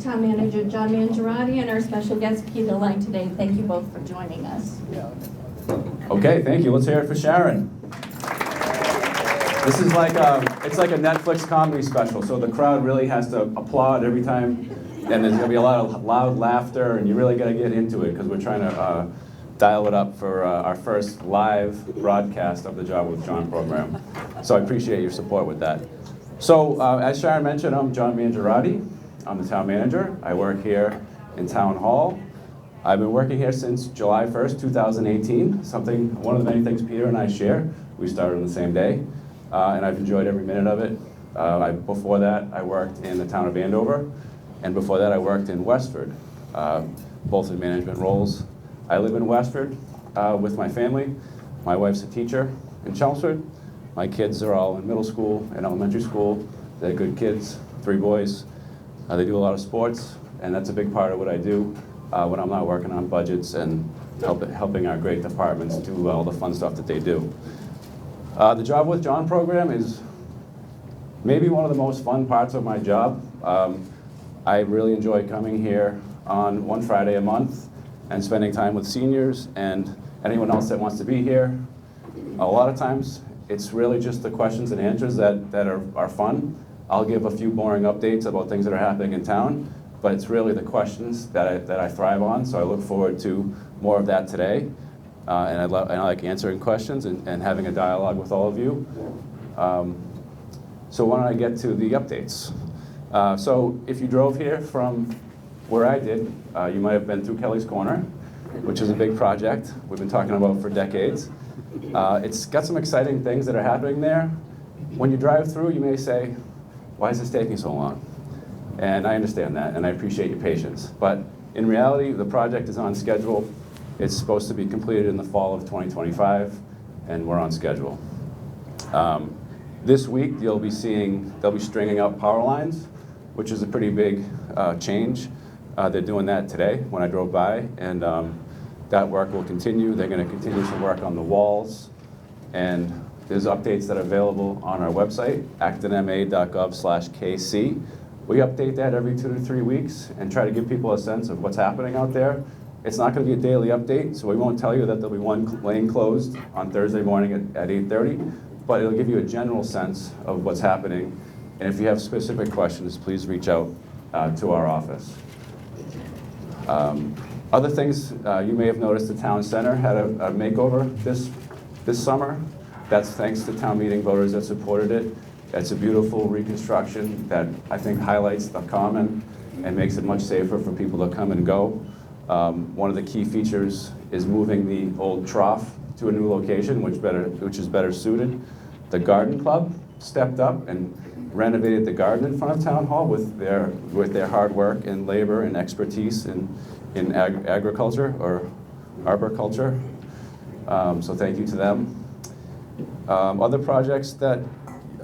Town Manager John Mangiaratti and our special guest Peter Lang today. Thank you both for joining us. Okay, thank you. Let's hear it for Sharon. This is like it's like a Netflix comedy special, so the crowd really has to applaud every time, and there's going to be a lot of loud laughter, and you really got to get into it because we're trying to dial it up for our first live broadcast of the Job with John program. So I appreciate your support with that. So as Sharon mentioned, I'm John Mangiaratti. I'm the town manager. I work here in Town Hall. I've been working here since July 1st, 2018, one of the many things Peter and I share. We started on the same day, and I've enjoyed every minute of it. Before that, I worked in the town of Andover, and before that, I worked in Westford, both in management roles. I live in Westford with my family. My wife's a teacher in Chelmsford. My kids are all in middle school and elementary school. They're good kids, 3 boys. They do a lot of sports, and that's a big part of what I do when I'm not working on budgets and helping our great departments do all the fun stuff that they do. The Job with John program is maybe one of the most fun parts of my job. I really enjoy coming here on one Friday a month and spending time with seniors and anyone else that wants to be here. A lot of times, it's really just the questions and answers that are fun. I'll give a few boring updates about things that are happening in town, but it's really the questions that I thrive on, so I look forward to more of that today. And I like answering questions and having a dialogue with all of you. So why don't I get to the updates? So if you drove here from where I did, you might have been through Kelly's Corner, which is a big project we've been talking about for decades. It's got some exciting things that are happening there. When you drive through, you may say, why is this taking so long? And I understand that, and I appreciate your patience. But in reality, the project is on schedule. It's supposed to be completed in the fall of 2025, and we're on schedule. This week, they'll be stringing up power lines, which is a pretty big change. They're doing that today when I drove by, and that work will continue. They're going to continue some work on the walls, and there's updates that are available on our website, actonma.gov/KC. We update that every 2 to 3 weeks and try to give people a sense of what's happening out there. It's not going to be a daily update, so we won't tell you that there'll be one lane closed on Thursday morning at 8:30, but it'll give you a general sense of what's happening. And if you have specific questions, please reach out to our office. Other things, you may have noticed the town center had a makeover this summer. That's thanks to town meeting voters that supported it. It's a beautiful reconstruction that I think highlights the common and makes it much safer for people to come and go. One of the key features is moving the old trough to a new location, which is better suited. The garden club stepped up and renovated the garden in front of Town Hall with their hard work and labor and expertise in agriculture or arboriculture. So thank you to them. Other projects that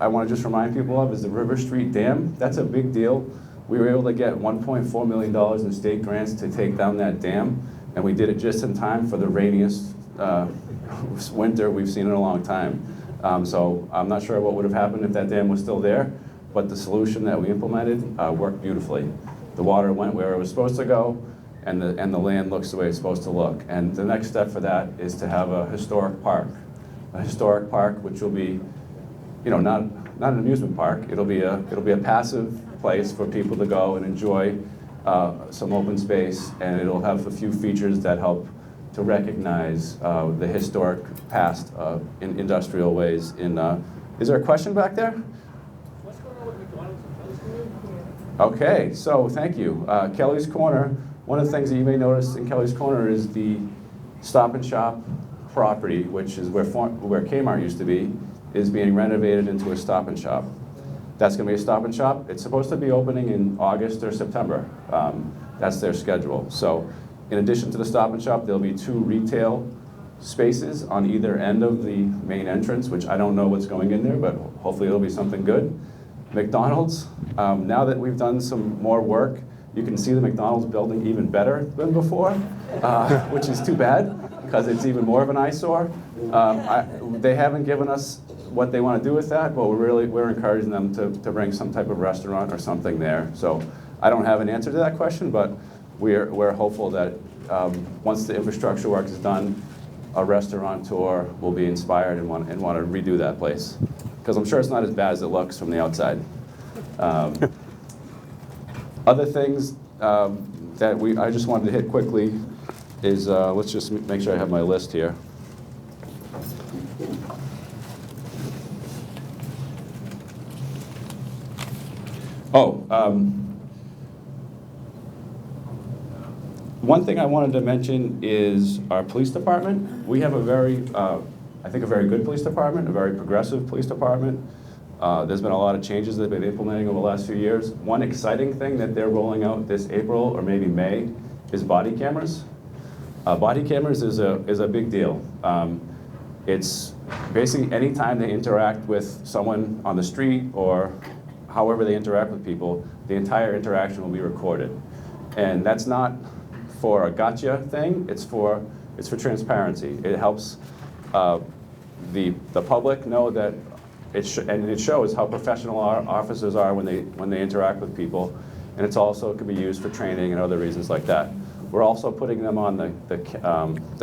I want to just remind people of is the River Street Dam. That's a big deal. We were able to get $1.4 million in state grants to take down that dam, and we did it just in time for the rainiest winter we've seen in a long time. So I'm not sure what would have happened if that dam was still there, but the solution that we implemented worked beautifully. The water went where it was supposed to go, and the land looks the way it's supposed to look. And the next step for that is to have a historic park. A historic park which will be, not an amusement park. It'll be a passive place for people to go and enjoy some open space, and it'll have a few features that help to recognize the historic past in industrial ways. Is there a question back there? What's going on with McDonald's and Kelly's Corner? Okay, so thank you. Kelly's Corner, one of the things that you may notice in Kelly's Corner is the Stop and Shop property, which is where Kmart used to be, is being renovated into a Stop and Shop. That's going to be a Stop and Shop. It's supposed to be opening in August or September. That's their schedule. So in addition to the Stop and Shop, there'll be 2 retail spaces on either end of the main entrance, which I don't know what's going in there, but hopefully it'll be something good. McDonald's, now that we've done some more work, you can see the McDonald's building even better than before, which is too bad, because it's even more of an eyesore. They haven't given us what they want to do with that, but we're encouraging them to bring some type of restaurant or something there. So I don't have an answer to that question, but we're hopeful that once the infrastructure work is done, a restaurateur will be inspired and want to redo that place. Because I'm sure it's not as bad as it looks from the outside. Other things that I just wanted to hit quickly is, let's just make sure I have my list here. One thing I wanted to mention is our police department. We have a very, I think a very good police department, a very progressive police department. There's been a lot of changes that they've been implementing over the last few years. One exciting thing that they're rolling out this April or maybe May is body cameras. Body cameras is a big deal. It's basically any time they interact with someone on the street or however they interact with people, the entire interaction will be recorded. And that's not for a gotcha thing, it's for transparency. It helps the public know that and it shows how professional our officers are when they interact with people, and it's also can be used for training and other reasons like that. We're also putting them on the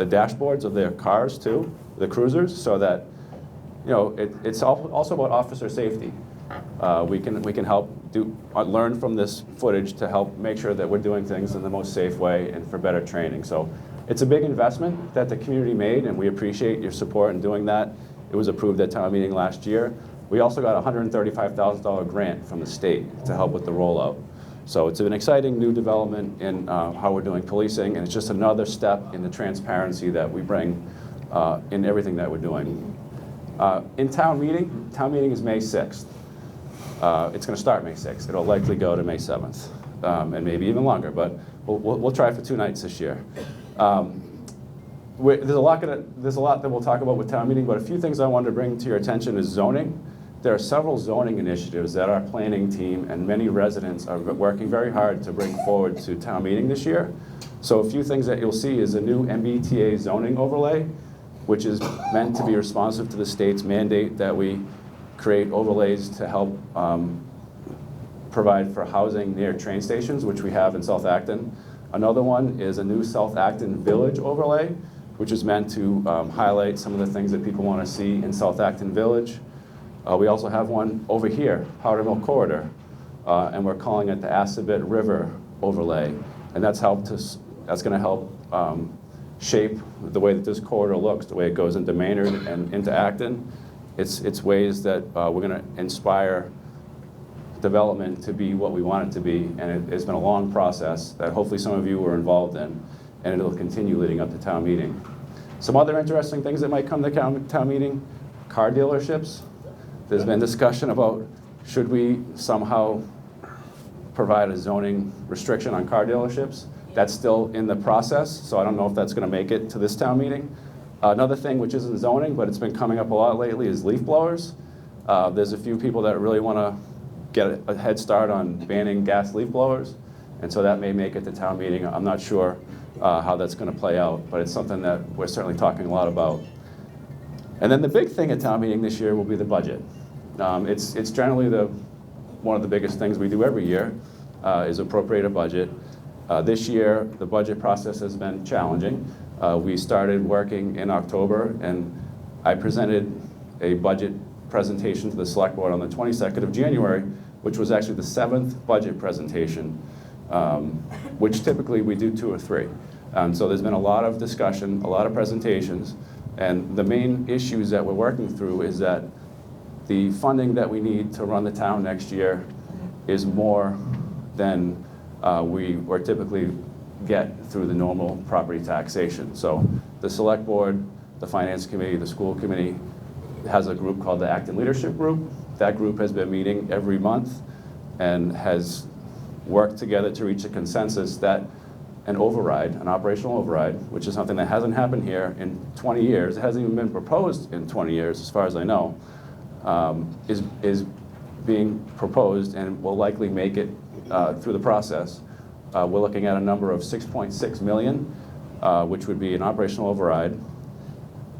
dashboards of their cars too, the cruisers, so that it's also about officer safety. We can help learn from this footage to help make sure that we're doing things in the most safe way and for better training. So it's a big investment that the community made, and we appreciate your support in doing that. It was approved at town meeting last year. We also got a $135,000 grant from the state to help with the rollout. So it's an exciting new development in how we're doing policing, and it's just another step in the transparency that we bring in everything that we're doing. In town meeting is May 6th. It's going to start May 6th. It'll likely go to May 7th, and maybe even longer, but we'll try for 2 nights this year. There's a lot that we'll talk about with town meeting, but a few things I wanted to bring to your attention is zoning. There are several zoning initiatives that our planning team and many residents are working very hard to bring forward to town meeting this year. So a few things that you'll see is a new MBTA zoning overlay, which is meant to be responsive to the state's mandate that we create overlays to help provide for housing near train stations, which we have in South Acton. Another one is a new South Acton Village overlay, which is meant to highlight some of the things that people want to see in South Acton Village. We also have one over here, Powder Mill Corridor, and we're calling it the Assabet River overlay, and that's going to help shape the way that this corridor looks, the way it goes into Maynard and into Acton. It's ways that we're going to inspire development to be what we want it to be, and it's been a long process that hopefully some of you were involved in, and it'll continue leading up to town meeting. Some other interesting things that might come to town meeting: car dealerships. There's been discussion about should we somehow provide a zoning restriction on car dealerships. That's still in the process, so I don't know if that's going to make it to this town meeting. Another thing which isn't zoning, but it's been coming up a lot lately, is leaf blowers. There's a few people that really want to get a head start on banning gas leaf blowers, and so that may make it to town meeting. I'm not sure how that's going to play out, but it's something that we're certainly talking a lot about. And then the big thing at town meeting this year will be the budget. It's generally one of the biggest things we do every year, is appropriate a budget. This year, the budget process has been challenging. We started working in October, and I presented a budget presentation to the select board on the 22nd of January, which was actually the 7th budget presentation, which typically we do 2 or 3. So there's been a lot of discussion, a lot of presentations, and the main issues that we're working through is that the funding that we need to run the town next year is more than we typically get through the normal property taxation. So the select board, the finance committee, the school committee has a group called the Acton Leadership Group. That group has been meeting every month and has worked together to reach a consensus that an operational override, which is something that hasn't happened here in 20 years, it hasn't even been proposed in 20 years as far as I know, is being proposed and will likely make it through the process. We're looking at a number of $6.6 million, which would be an operational override,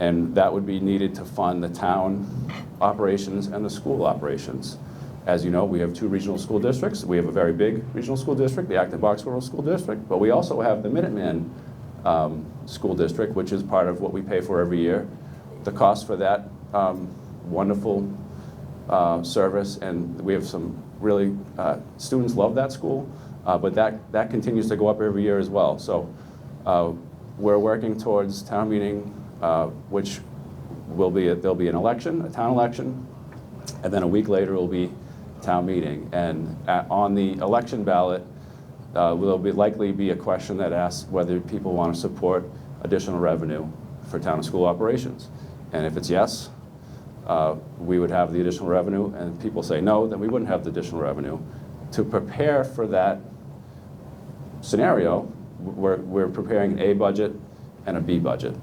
and that would be needed to fund the town operations and the school operations. As you know, we have 2 regional school districts. We have a very big regional school district, the Acton-Boxborough School District, but we also have the Minuteman School District, which is part of what we pay for every year. The cost for that wonderful service, and we have some really, students love that school, but that continues to go up every year as well. So we're working towards town meeting, which there'll be an election, a town election, and then a week later will be town meeting. And on the election ballot, will likely be a question that asks whether people want to support additional revenue for town and school operations. And if it's yes, we would have the additional revenue, and people say no, then we wouldn't have the additional revenue. To prepare for that scenario, we're preparing an A budget and a B budget.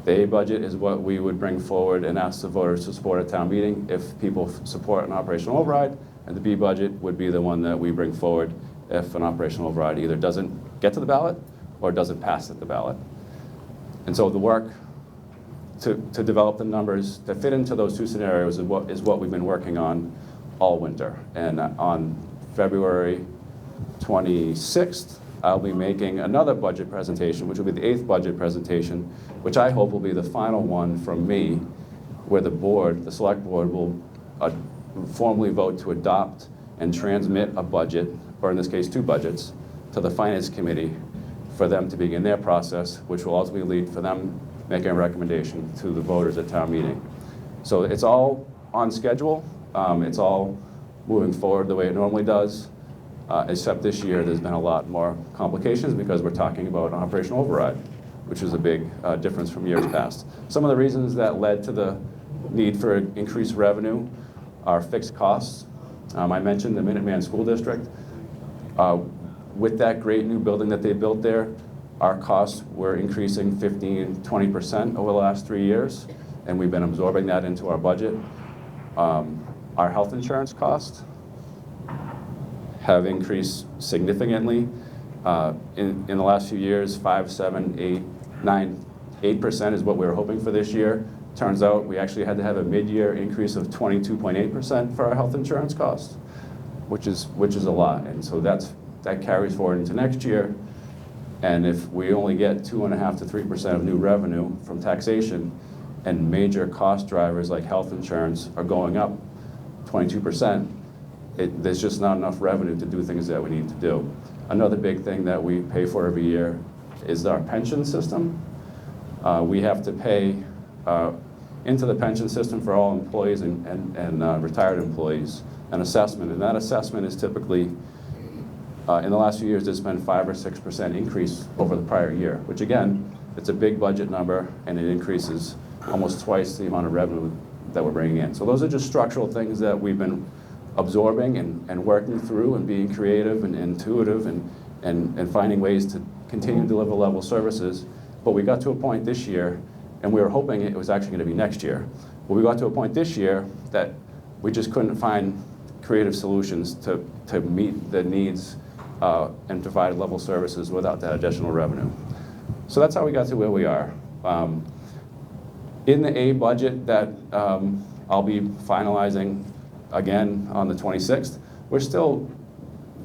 The A budget is what we would bring forward and ask the voters to support at town meeting if people support an operational override, and the B budget would be the one that we bring forward if an operational override either doesn't get to the ballot or doesn't pass at the ballot. And so the work to develop the numbers that fit into those 2 scenarios is what we've been working on all winter. And on February 26th, I'll be making another budget presentation, which will be the 8th budget presentation, which I hope will be the final one from me, where the select board will formally vote to adopt and transmit a budget, or in this case 2 budgets, to the Finance Committee for them to begin their process, which will ultimately lead for them making a recommendation to the voters at town meeting. So it's all on schedule. It's all moving forward the way it normally does, except this year there's been a lot more complications because we're talking about an operational override, which is a big difference from years past. Some of the reasons that led to the need for increased revenue are fixed costs. I mentioned the Minuteman School District. With that great new building that they built there, our costs were increasing 15–20% over the last 3 years, and we've been absorbing that into our budget. Our health insurance costs have increased significantly. In the last few years, 5, 7, 8, 9, 8% is what we were hoping for this year. Turns out we actually had to have a mid-year increase of 22.8% for our health insurance costs, which is a lot. And so that carries forward into next year. And if we only get 2.5 to 3% of new revenue from taxation, and major cost drivers like health insurance are going up 22%, there's just not enough revenue to do things that we need to do. Another big thing that we pay for every year is our pension system. We have to pay into the pension system for all employees and retired employees an assessment, and that assessment is typically, in the last few years, there's been 5 or 6% increase over the prior year, which again, it's a big budget number, and it increases almost twice the amount of revenue that we're bringing in. So those are just structural things that we've been absorbing and working through and being creative and intuitive and finding ways to continue to deliver level services. But we got to a point this year, and we were hoping it was actually going to be next year. But we got to a point this year that we just couldn't find creative solutions to meet the needs and provide level services without that additional revenue. So that's how we got to where we are. In the A budget that I'll be finalizing again on the 26th, we're still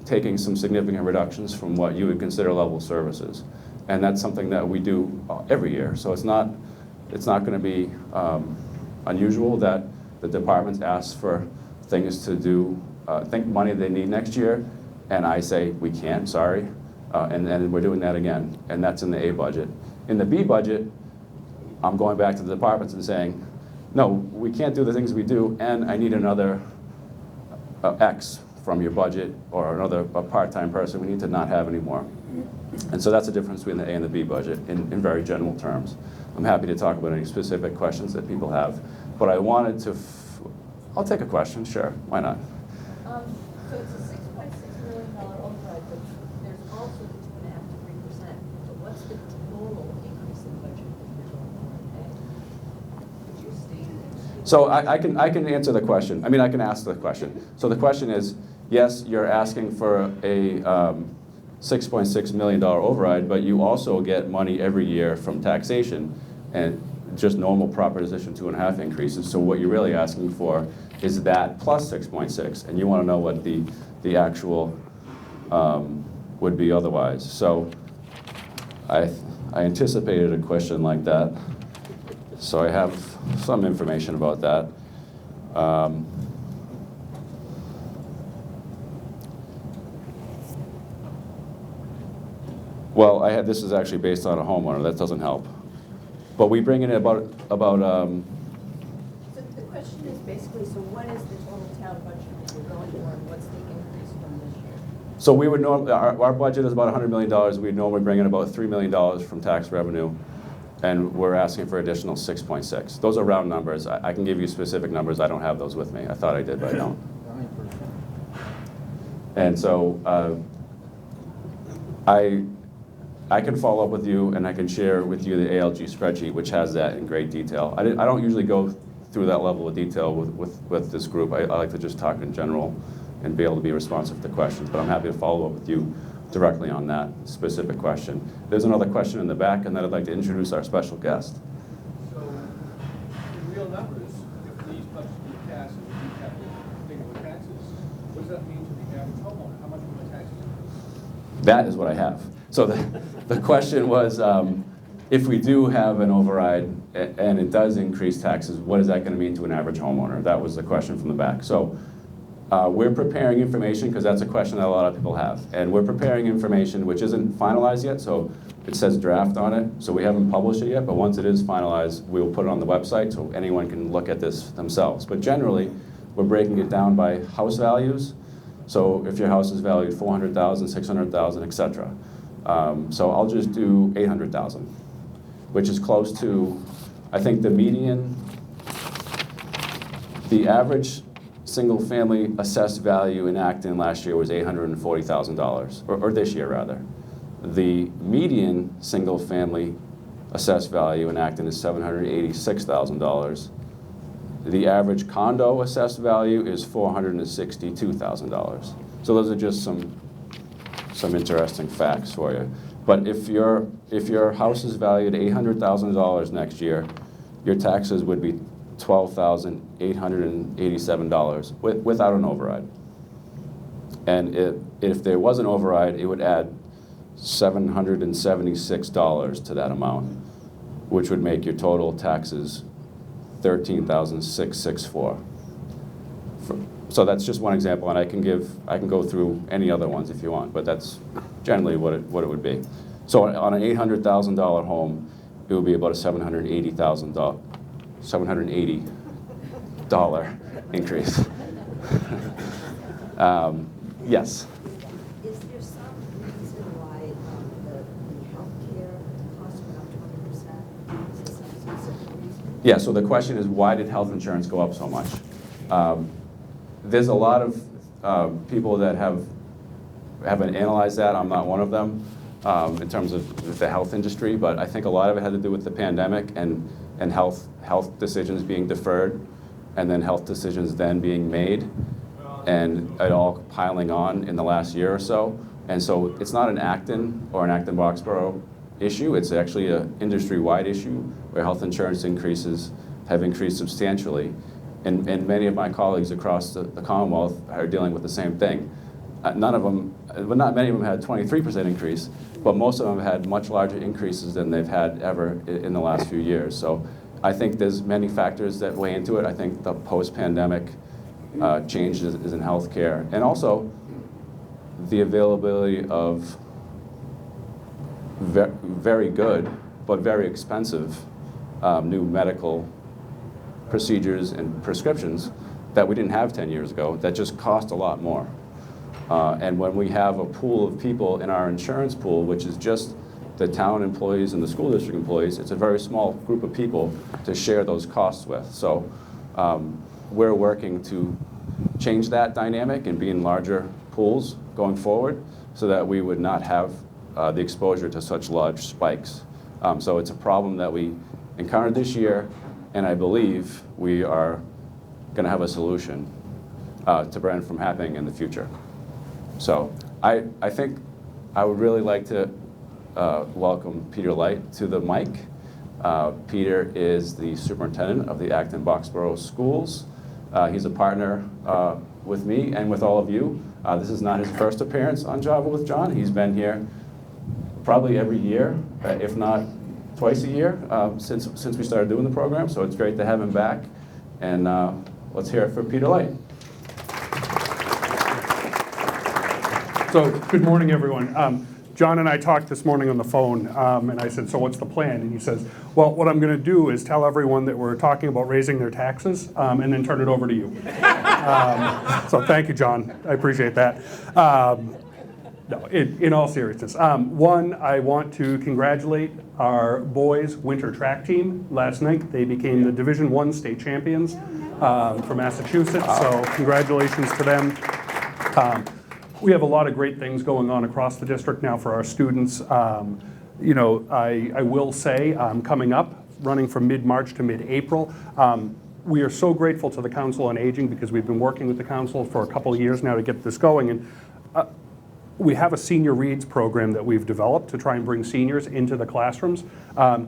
taking some significant reductions from what you would consider level services. And that's something that we do every year. So it's not going to be unusual that the departments ask for things to do, money they need next year, and I say, we can't, sorry, and we're doing that again, and that's in the A budget. In the B budget, I'm going back to the departments and saying, no, we can't do the things we do, and I need another X from your budget, or a part-time person we need to not have anymore. And so that's the difference between the A and the B budget in very general terms. I'm happy to talk about any specific questions that people have, but I wanted to, I'll take a question, sure, why not? So it's a $6.6 million override, but there's also the 2.5 to 3%. So what's the total increase in budget that you're going to pay? Could you state it? So I can answer the question. I mean, I can ask the question. So the question is, yes, you're asking for a $6.6 million override, but you also get money every year from taxation and just normal proposition 2.5 increases. So what you're really asking for is that plus 6.6, and you want to know what the actual would be otherwise. So I anticipated a question like that, so I have some information about that. Well, this is actually based on a homeowner. That doesn't help. But we bring in about So the question is basically, so what is the total town budget that you're going for, and what's the increase from this year? So we would normally, our budget is about $100 million. We'd normally bring in about $3 million from tax revenue, and we're asking for additional 6.6. Those are round numbers. I can give you specific numbers. I don't have those with me. I thought I did, but I don't. 9%. And so I can follow up with you, and I can share with you the ALG spreadsheet, which has that in great detail. I don't usually go through that level of detail with this group. I like to just talk in general and be able to be responsive to questions, but I'm happy to follow up with you directly on that specific question. There's another question in the back, and then I'd like to introduce our special guest. So, in real numbers, if these budgets be passed and we have to think about taxes, what does that mean to the average homeowner? How much will the taxes increase? That is what I have. So the question was, if we do have an override and it does increase taxes, what is that going to mean to an average homeowner? That was the question from the back. So we're preparing information, because that's a question that a lot of people have. And we're preparing information which isn't finalized yet, so it says draft on it. So we haven't published it yet, but once it is finalized, we'll put it on the website so anyone can look at this themselves. But generally, we're breaking it down by house values. So if your house is valued $400,000, $600,000, etc. So I'll just do $800,000, which is close to, I think the median, the average single-family assessed value in Acton last year was $840,000, or this year rather. The median single-family assessed value in Acton is $786,000. The average condo assessed value is $462,000. So those are just some interesting facts for you. But if your house is valued $800,000 next year, your taxes would be $12,887 without an override. And if there was an override, it would add $776 to that amount, which would make your total taxes $13,664. So that's just one example, and I can go through any other ones if you want, but that's generally what it would be. So on an $800,000 home, it would be about a $780 increase. Yes. Is there some reason why the healthcare costs went up 20%? Is there some specific reason? Yeah, so the question is, why did health insurance go up so much? There's a lot of people that haven't analyzed that. I'm not one of them in terms of the health industry, but I think a lot of it had to do with the pandemic and health decisions being deferred, and then health decisions then being made, and it all piling on in the last year or so. And so it's not an Acton or an Acton-Boxborough issue. It's actually an industry-wide issue where health insurance increases have increased substantially. And many of my colleagues across the Commonwealth are dealing with the same thing. None of them, but not many of them had a 23% increase, but most of them have had much larger increases than they've had ever in the last few years. So I think there's many factors that weigh into it. I think the post-pandemic changes in healthcare, and also the availability of very good but very expensive new medical procedures and prescriptions that we didn't have 10 years ago that just cost a lot more. And when we have a pool of people in our insurance pool, which is just the town employees and the school district employees, it's a very small group of people to share those costs with. So we're working to change that dynamic and be in larger pools going forward so that we would not have the exposure to such large spikes. So it's a problem that we encountered this year, and I believe we are going to have a solution to prevent from happening in the future. So I think I would really like to welcome Peter Light to the mic. Peter is the superintendent of the Acton-Boxborough schools. He's a partner with me and with all of you. This is not his first appearance on Java with John. He's been here probably every year, if not twice a year, since we started doing the program. So it's great to have him back. And let's hear it for Peter Light. So, good morning, everyone. John and I talked this morning on the phone, and I said, so what's the plan? And he says, well, what I'm going to do is tell everyone that we're talking about raising their taxes, and then turn it over to you. So thank you, John. I appreciate that. No, in all seriousness. One, I want to congratulate our boys' winter track team. Last night, they became the Division I state champions from Massachusetts, so congratulations to them. We have a lot of great things going on across the district now for our students. You know, I will say, coming up, running from mid-March to mid-April, we are so grateful to the Council on Aging because we've been working with the Council for a couple of years now to get this going. And we have a senior reads program that we've developed to try and bring seniors into the classrooms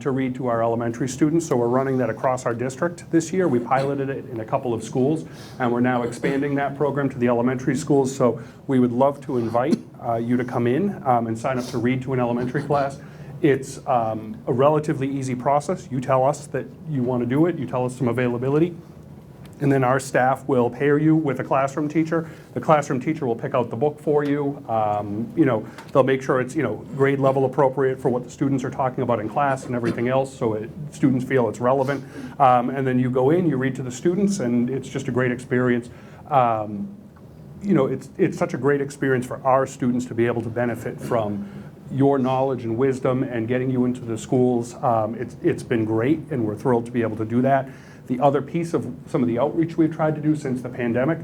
to read to our elementary students. So we're running that across our district this year. We piloted it in a couple of schools, and we're now expanding that program to the elementary schools. So we would love to invite you to come in and sign up to read to an elementary class. It's a relatively easy process. You tell us that you want to do it. You tell us some availability. And then our staff will pair you with a classroom teacher. The classroom teacher will pick out the book for you. You know, they'll make sure it's, you know, grade level appropriate for what the students are talking about in class and everything else, so students feel it's relevant. And then you go in, you read to the students, and it's just a great experience. You know, it's such a great experience for our students to be able to benefit from your knowledge and wisdom and getting you into the schools. It's been great, and we're thrilled to be able to do that. The other piece of some of the outreach we've tried to do since the pandemic,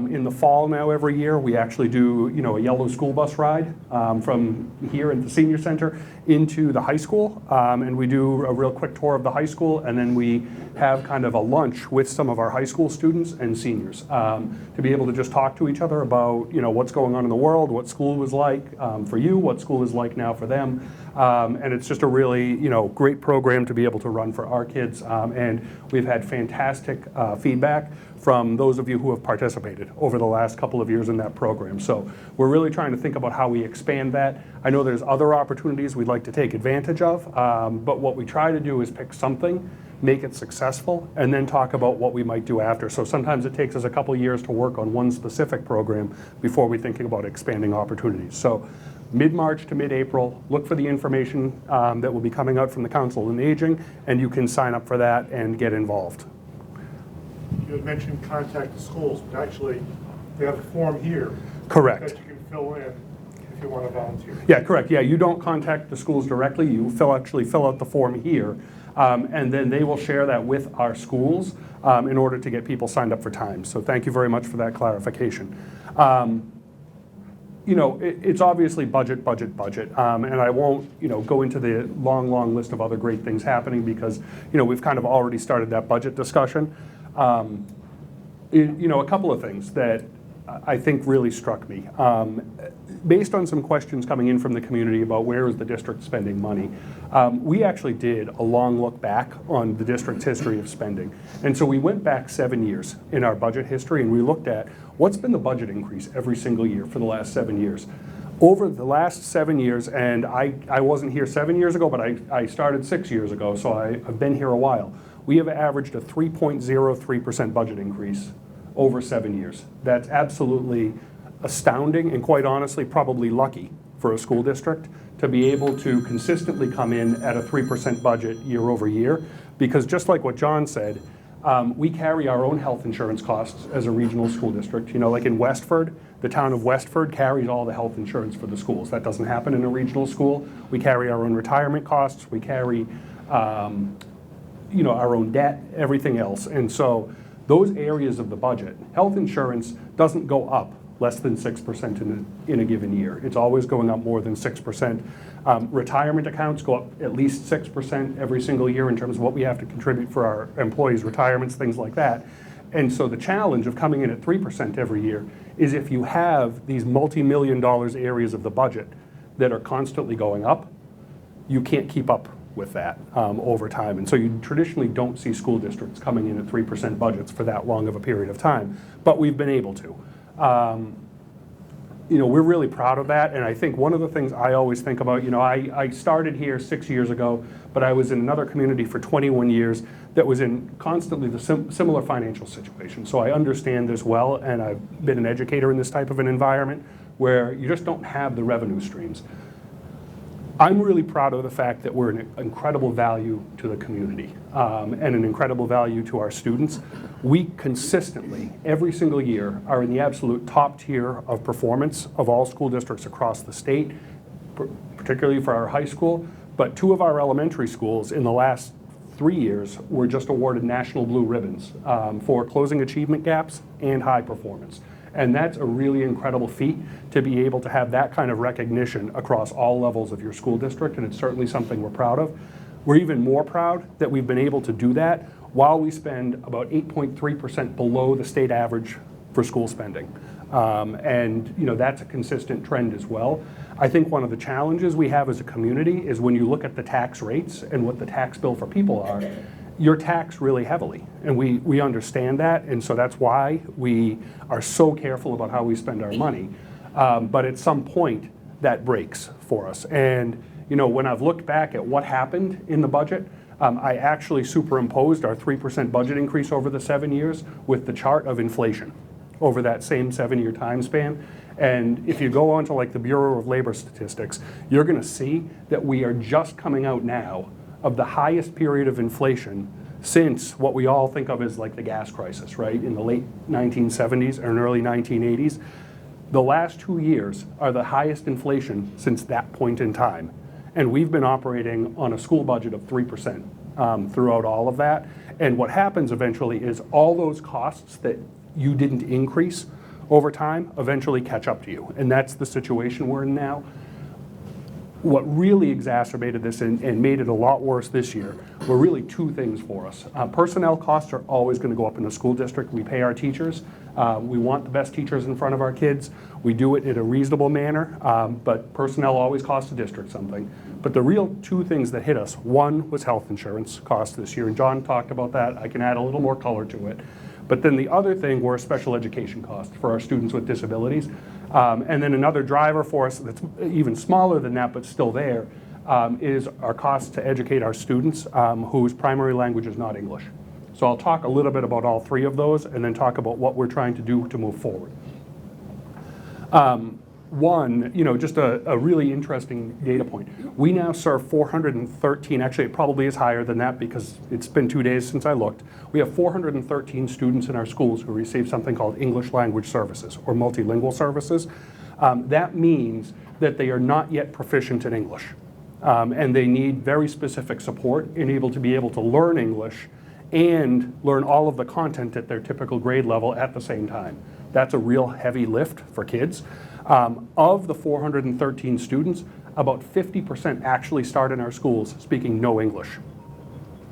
in the fall now every year, we actually do, you know, a yellow school bus ride from here at the senior center into the high school. And we do a real quick tour of the high school, and then we have kind of a lunch with some of our high school students and seniors to be able to just talk to each other about, you know, what's going on in the world, what school was like for you, what school is like now for them. And it's just a really, you know, great program to be able to run for our kids. And we've had fantastic feedback from those of you who have participated over the last couple of years in that program. So we're really trying to think about how we expand that. I know there's other opportunities we'd like to take advantage of, but what we try to do is pick something, make it successful, and then talk about what we might do after. So sometimes it takes us a couple of years to work on one specific program before we're thinking about expanding opportunities. So mid-March to mid-April, look for the information that will be coming out from the Council on Aging, and you can sign up for that and get involved. You had mentioned contact the schools, but actually they have a form here. Correct. That you can fill in if you want to volunteer. Yeah, correct. Yeah, you don't contact the schools directly. You actually fill out the form here, and then they will share that with our schools in order to get people signed up for time. So thank you very much for that clarification. You know, it's obviously budget, and I won't, you know, go into the long list of other great things happening because, you know, we've kind of already started that budget discussion. You know, a couple of things that I think really struck me. Based on some questions coming in from the community about where is the district spending money, we actually did a long look back on the district's history of spending. And so we went back 7 years in our budget history, and we looked at what's been the budget increase every single year for the last 7 years. Over the last 7 years, and I wasn't here 7 years ago, but I started 6 years ago, so I've been here a while. We have averaged a 3.03% budget increase over 7 years. That's absolutely astounding, and quite honestly, probably lucky for a school district to be able to consistently come in at a 3% budget year over year, because just like what John said, we carry our own health insurance costs as a regional school district. You know, like in Westford, the town of Westford carries all the health insurance for the schools. That doesn't happen in a regional school. We carry our own retirement costs. We carry you know, our own debt, everything else. And so those areas of the budget, health insurance doesn't go up less than 6% in a given year. It's always going up more than 6%. Retirement accounts go up at least 6% every single year in terms of what we have to contribute for our employees' retirements, things like that. And so the challenge of coming in at 3% every year is if you have these multi-million-dollar areas of the budget that are constantly going up, you can't keep up with that over time. And so you traditionally don't see school districts coming in at 3% budgets for that long of a period of time, but we've been able to. We're really proud of that, and I think one of the things I always think about, I started here 6 years ago, but I was in another community for 21 years that was in constantly the similar financial situation. So I understand this well, and I've been an educator in this type of an environment where you just don't have the revenue streams. I'm really proud of the fact that we're an incredible value to the community and an incredible value to our students. We consistently, every single year, are in the absolute top tier of performance of all school districts across the state, particularly for our high school. But 2 of our elementary schools in the last 3 years were just awarded National Blue Ribbons for closing achievement gaps and high performance. And that's a really incredible feat to be able to have that kind of recognition across all levels of your school district, and it's certainly something we're proud of. We're even more proud that we've been able to do that while we spend about 8.3% below the state average for school spending. That's a consistent trend as well. I think one of the challenges we have as a community is when you look at the tax rates and what the tax bill for people are, you're taxed really heavily, and we understand that, and so that's why we are so careful about how we spend our money. But at some point, that breaks for us. And when I've looked back at what happened in the budget, I actually superimposed our 3% budget increase over the 7 years with the chart of inflation over that same 7-year time span. And if you go on to like the Bureau of Labor Statistics, you're going to see that we are just coming out now of the highest period of inflation since what we all think of as like the gas crisis, right, in the late 1970s and early 1980s. The last 2 years are the highest inflation since that point in time. And we've been operating on a school budget of 3% throughout all of that. And what happens eventually is all those costs that you didn't increase over time eventually catch up to you. And that's the situation we're in now. What really exacerbated this and made it a lot worse this year were really 2 things for us. Personnel costs are always going to go up in the school district. We pay our teachers. We want the best teachers in front of our kids. We do it in a reasonable manner, but personnel always costs the district something. But the real 2 things that hit us, one was health insurance costs this year, and John talked about that. I can add a little more color to it. But then the other thing were special education costs for our students with disabilities. And then another driver for us that's even smaller than that, but still there, is our costs to educate our students whose primary language is not English. So I'll talk a little bit about all 3 of those and then talk about what we're trying to do to move forward. One, just a really interesting data point. We now serve 413, actually it probably is higher than that because it's been 2 days since I looked. We have 413 students in our schools who receive something called English language services or multilingual services. That means that they are not yet proficient in English. And they need very specific support in able to learn English and learn all of the content at their typical grade level at the same time. That's a real heavy lift for kids. Of the 413 students, about 50% actually start in our schools speaking no English.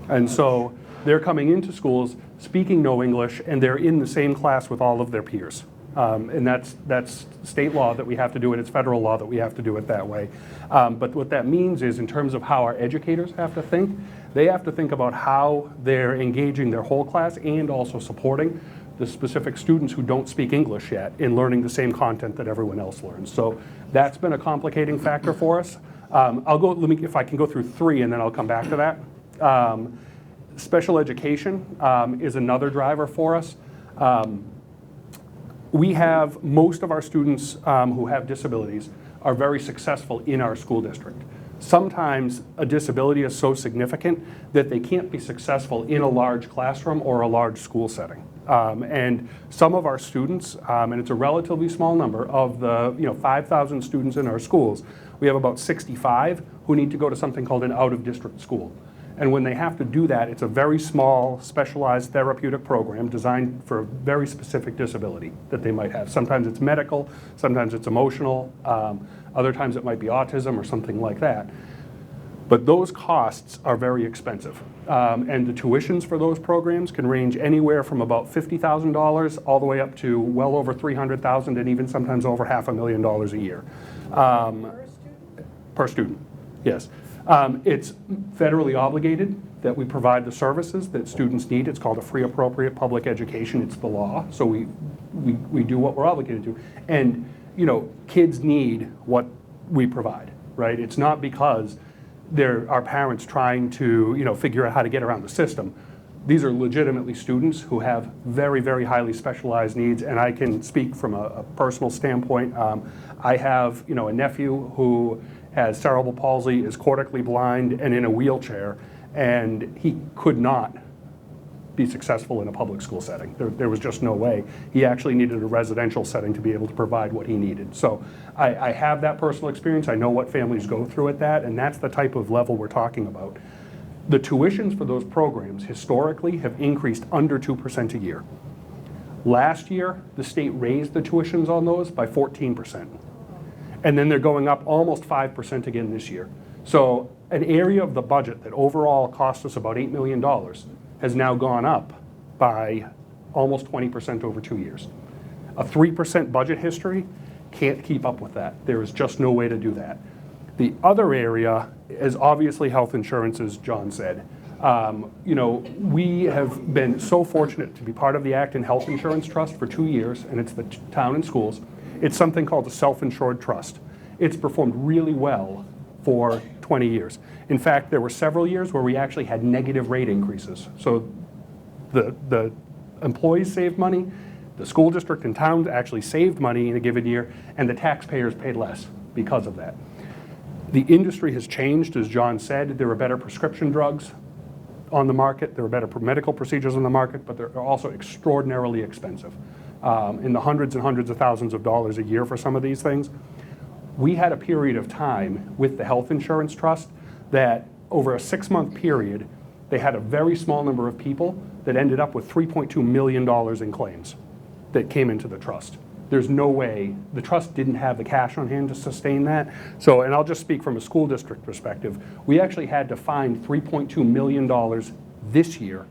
And so they're coming into schools speaking no English, and they're in the same class with all of their peers. And that's state law that we have to do it. It's federal law that we have to do it that way. But what that means is in terms of how our educators have to think, they have to think about how they're engaging their whole class and also supporting the specific students who don't speak English yet in learning the same content that everyone else learns. So that's been a complicating factor for us. If I can go through 3 and then I'll come back to that. Special education is another driver for us. We have most of our students who have disabilities are very successful in our school district. Sometimes a disability is so significant that they can't be successful in a large classroom or a large school setting. And some of our students, and it's a relatively small number, of the 5,000 students in our schools, we have about 65 who need to go to something called an out-of-district school. And when they have to do that, it's a very small, specialized therapeutic program designed for a very specific disability that they might have. Sometimes it's medical, sometimes it's emotional, other times it might be autism or something like that. But those costs are very expensive. And the tuitions for those programs can range anywhere from about $50,000 all the way up to well over $300,000 and even sometimes over $500,000 a year. Per student? Per student, yes. It's federally obligated that we provide the services that students need. It's called a free appropriate public education. It's the law, so we do what we're obligated to. And kids need what we provide, right? It's not because they're our parents trying to figure out how to get around the system. These are legitimately students who have very, very highly specialized needs, and I can speak from a personal standpoint. I have a nephew who has cerebral palsy, is cortically blind, and in a wheelchair, and he could not be successful in a public school setting. There was just no way. He actually needed a residential setting to be able to provide what he needed. So I have that personal experience. I know what families go through at that, and that's the type of level we're talking about. The tuitions for those programs historically have increased under 2% a year. Last year, the state raised the tuitions on those by 14%. And then they're going up almost 5% again this year. So an area of the budget that overall cost us about $8 million has now gone up by almost 20% over 2 years. A 3% budget history can't keep up with that. There is just no way to do that. The other area is obviously health insurance, as John said. We have been so fortunate to be part of the Acton Health Insurance Trust for 2 years, and it's the town and schools. It's something called a self-insured trust. It's performed really well for 20 years. In fact, there were several years where we actually had negative rate increases. So the employees saved money, the school district and towns actually saved money in a given year, and the taxpayers paid less because of that. The industry has changed, as John said. There are better prescription drugs on the market, there are better medical procedures on the market, but they're also extraordinarily expensive, in the hundreds and hundreds of thousands of dollars a year for some of these things. We had a period of time with the Health Insurance Trust that over a 6-month period, they had a very small number of people that ended up with $3.2 million in claims that came into the trust. There's no way, the trust didn't have the cash on hand to sustain that. So, and I'll just speak from a school district perspective, we actually had to find $3.2 million this year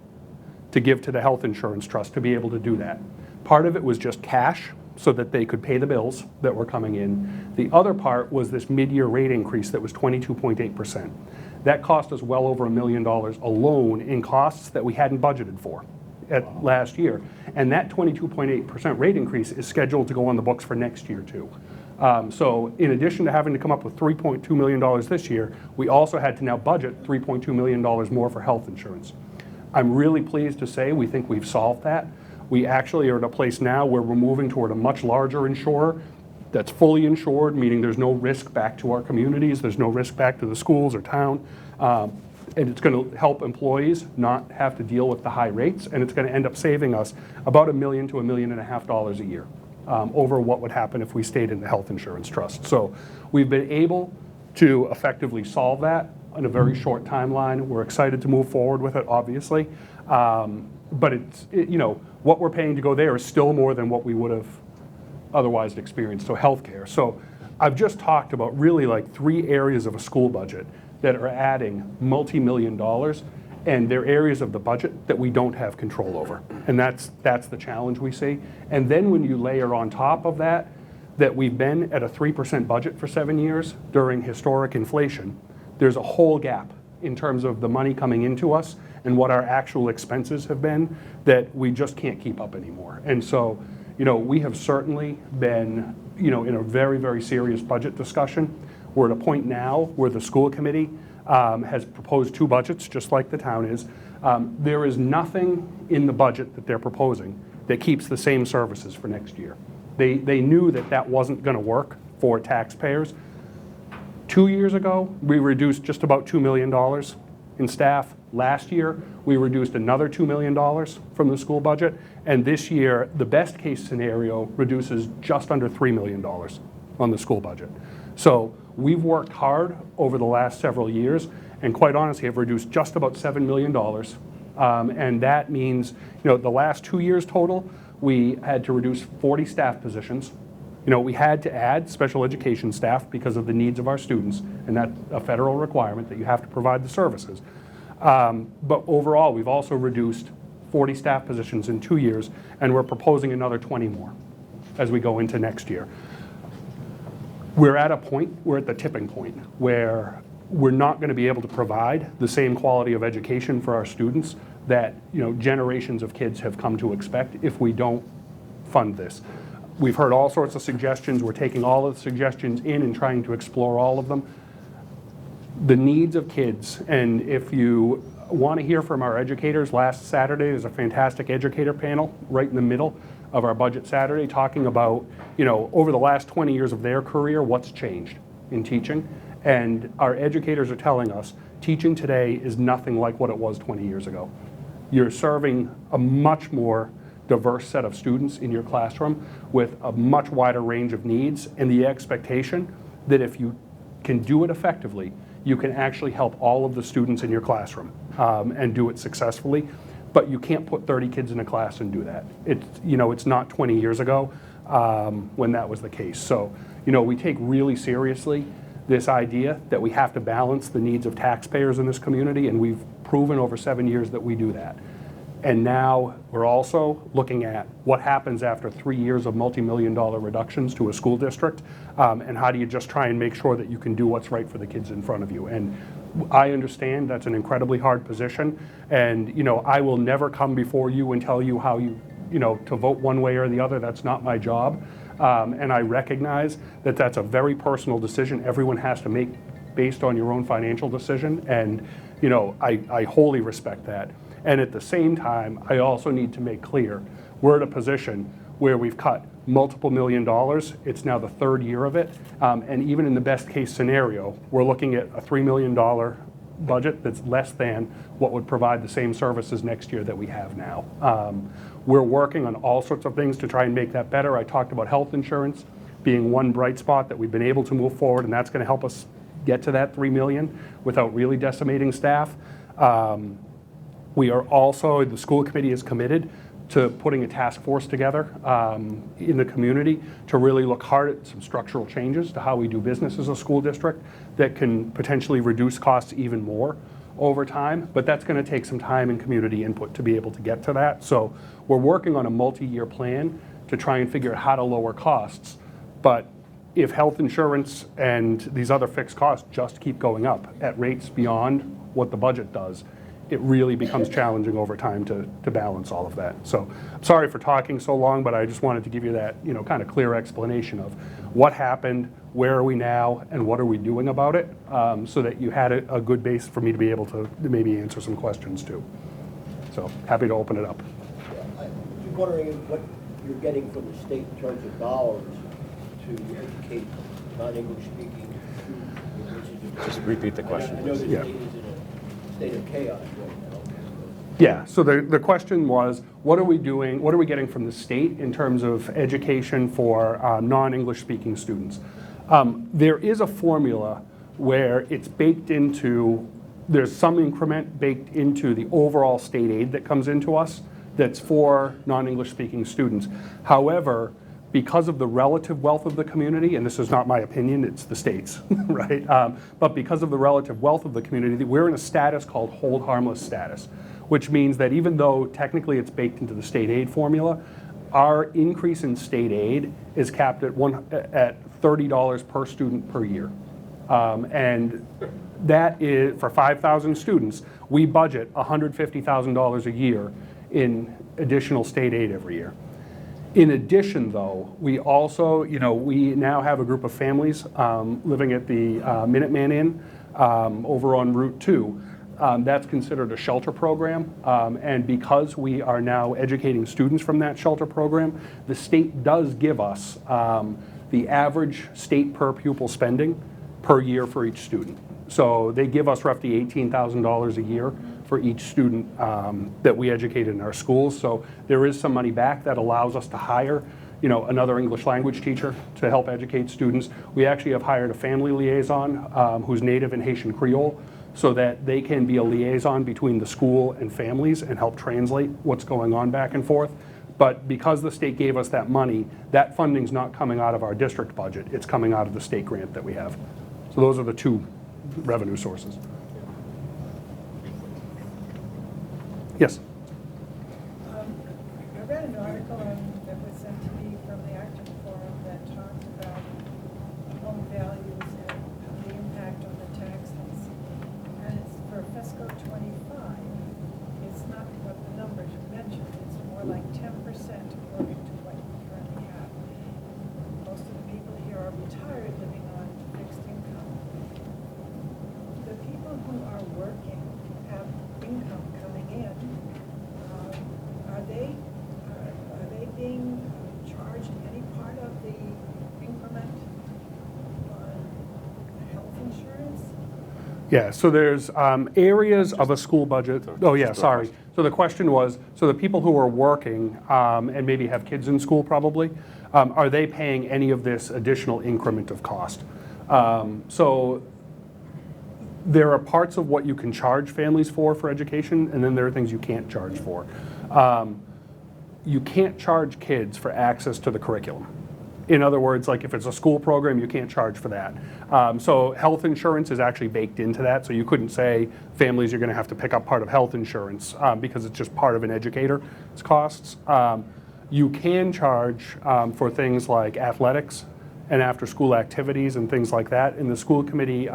to give to the Health Insurance Trust to be able to do that. Part of it was just cash so that they could pay the bills that were coming in. The other part was this mid-year rate increase that was 22.8%. That cost us well over $1 million alone in costs that we hadn't budgeted for at last year. And that 22.8% rate increase is scheduled to go on the books for next year too. So in addition to having to come up with $3.2 million this year, we also had to now budget $3.2 million more for health insurance. I'm really pleased to say we think we've solved that. We actually are at a place now where we're moving toward a much larger insurer that's fully insured, meaning there's no risk back to our communities, there's no risk back to the schools or town. And it's going to help employees not have to deal with the high rates, and it's going to end up saving us about $1 million to $1.5 million a year over what would happen if we stayed in the health insurance trust. So we've been able to effectively solve that in a very short timeline. We're excited to move forward with it, obviously, but what we're paying to go there is still more than what we would have otherwise experienced. So healthcare. So I've just talked about really like 3 areas of a school budget that are adding multi-million dollars, and they're areas of the budget that we don't have control over. And that's the challenge we see. And then when you layer on top of that we've been at a 3% budget for 7 years during historic inflation, there's a whole gap in terms of the money coming into us and what our actual expenses have been that we just can't keep up anymore. And so, we have certainly been, in a very, very serious budget discussion. We're at a point now where the school committee has proposed 2 budgets, just like the town is. There is nothing in the budget that they're proposing that keeps the same services for next year. They knew that wasn't going to work for taxpayers. 2 years ago, we reduced just about $2 million in staff. Last year, we reduced another $2 million from the school budget. And this year, the best case scenario reduces just under $3 million on the school budget. So we've worked hard over the last several years, and quite honestly have reduced just about $7 million. And that means, the last 2 years total, we had to reduce 40 staff positions. We had to add special education staff because of the needs of our students, and that's a federal requirement that you have to provide the services. But overall, we've also reduced 40 staff positions in 2 years, and we're proposing another 20 more as we go into next year. We're at the tipping point where we're not going to be able to provide the same quality of education for our students that generations of kids have come to expect if we don't fund this. We've heard all sorts of suggestions. We're taking all of the suggestions in and trying to explore all of them. The needs of kids, and if you want to hear from our educators, last Saturday there's a fantastic educator panel right in the middle of our budget Saturday talking about, over the last 20 years of their career, what's changed in teaching. And our educators are telling us teaching today is nothing like what it was 20 years ago. You're serving a much more diverse set of students in your classroom with a much wider range of needs, and the expectation that if you can do it effectively, you can actually help all of the students in your classroom and do it successfully. But you can't put 30 kids in a class and do that. It's not 20 years ago when that was the case. So, we take really seriously this idea that we have to balance the needs of taxpayers in this community, and we've proven over 7 years that we do that. And now we're also looking at what happens after 3 years of multi-million-dollar reductions to a school district, and how do you just try and make sure that you can do what's right for the kids in front of you. And I understand that's an incredibly hard position, and I will never come before you and tell you how to vote one way or the other. That's not my job. And I recognize that that's a very personal decision everyone has to make based on your own financial decision, and I wholly respect that. And at the same time, I also need to make clear we're at a position where we've cut multiple $1 million. It's now the third year of it, and even in the best case scenario, we're looking at a $3 million budget that's less than what would provide the same services next year that we have now. We're working on all sorts of things to try and make that better. I talked about health insurance being one bright spot that we've been able to move forward, and that's going to help us get to that $3 million without really decimating staff. We are also, the school committee is committed to putting a task force together in the community to really look hard at some structural changes to how we do business as a school district that can potentially reduce costs even more over time, but that's going to take some time and community input to be able to get to that. So we're working on a multi-year plan to try and figure out how to lower costs, but if health insurance and these other fixed costs just keep going up at rates beyond what the budget does, it really becomes challenging over time to balance all of that. So I'm sorry for talking so long, but I just wanted to give you that kind of clear explanation of what happened, where are we now, and what are we doing about it, so that you had a good base for me to be able to maybe answer some questions too. So happy to open it up. Yeah, I'm just wondering what you're getting from the state in terms of dollars to educate non-English speaking students. Just repeat the question. I know the Yeah. state is in a state of chaos right now. Yeah, so the question was, what are we doing, what are we getting from the state in terms of education for non-English speaking students? There is a formula where it's baked into, there's some increment baked into the overall state aid that comes into us that's for non-English speaking students. However, because of the relative wealth of the community, and this is not my opinion, it's the state's, right? But because of the relative wealth of the community, we're in a status called hold harmless status, which means that even though technically it's baked into the state aid formula, our increase in state aid is capped at $30 per student per year. And that is, for 5,000 students, we budget $150,000 a year in additional state aid every year. In addition, though, we also, we now have a group of families living at the Minuteman Inn over on Route 2. That's considered a shelter program, and because we are now educating students from that shelter program, the state does give us the average state per pupil spending per year for each student. So they give us roughly $18,000 a year for each student that we educate in our schools. So there is some money back that allows us to hire another English language teacher to help educate students. We actually have hired a family liaison who's native in Haitian Creole, so that they can be a liaison between the school and families and help translate what's going on back and forth. But because the state gave us that money, that funding's not coming out of our district budget, it's coming out of the state grant that we have. So those are the two revenue sources. Yes? I read an article that was sent to me from the Acton Forum that talked about home values and the impact on the taxes. fiscal '25, it's not what the numbers you mentioned, it's more like 10% according to what you currently have. Most of the people here are retired, living on fixed income. The people who are working have income coming in. Are they being charged any part of the increment on health insurance? Yeah, so there's areas of a school budget. Oh, yeah, sorry. So the question was, so the people who are working and maybe have kids in school probably, are they paying any of this additional increment of cost? So there are parts of what you can charge families for education, and then there are things you can't charge for. You can't charge kids for access to the curriculum. In other words, like if it's a school program, you can't charge for that. So health insurance is actually baked into that, so you couldn't say families are going to have to pick up part of health insurance because it's just part of an educator's costs. You can charge for things like athletics and after-school activities and things like that. In the school committee,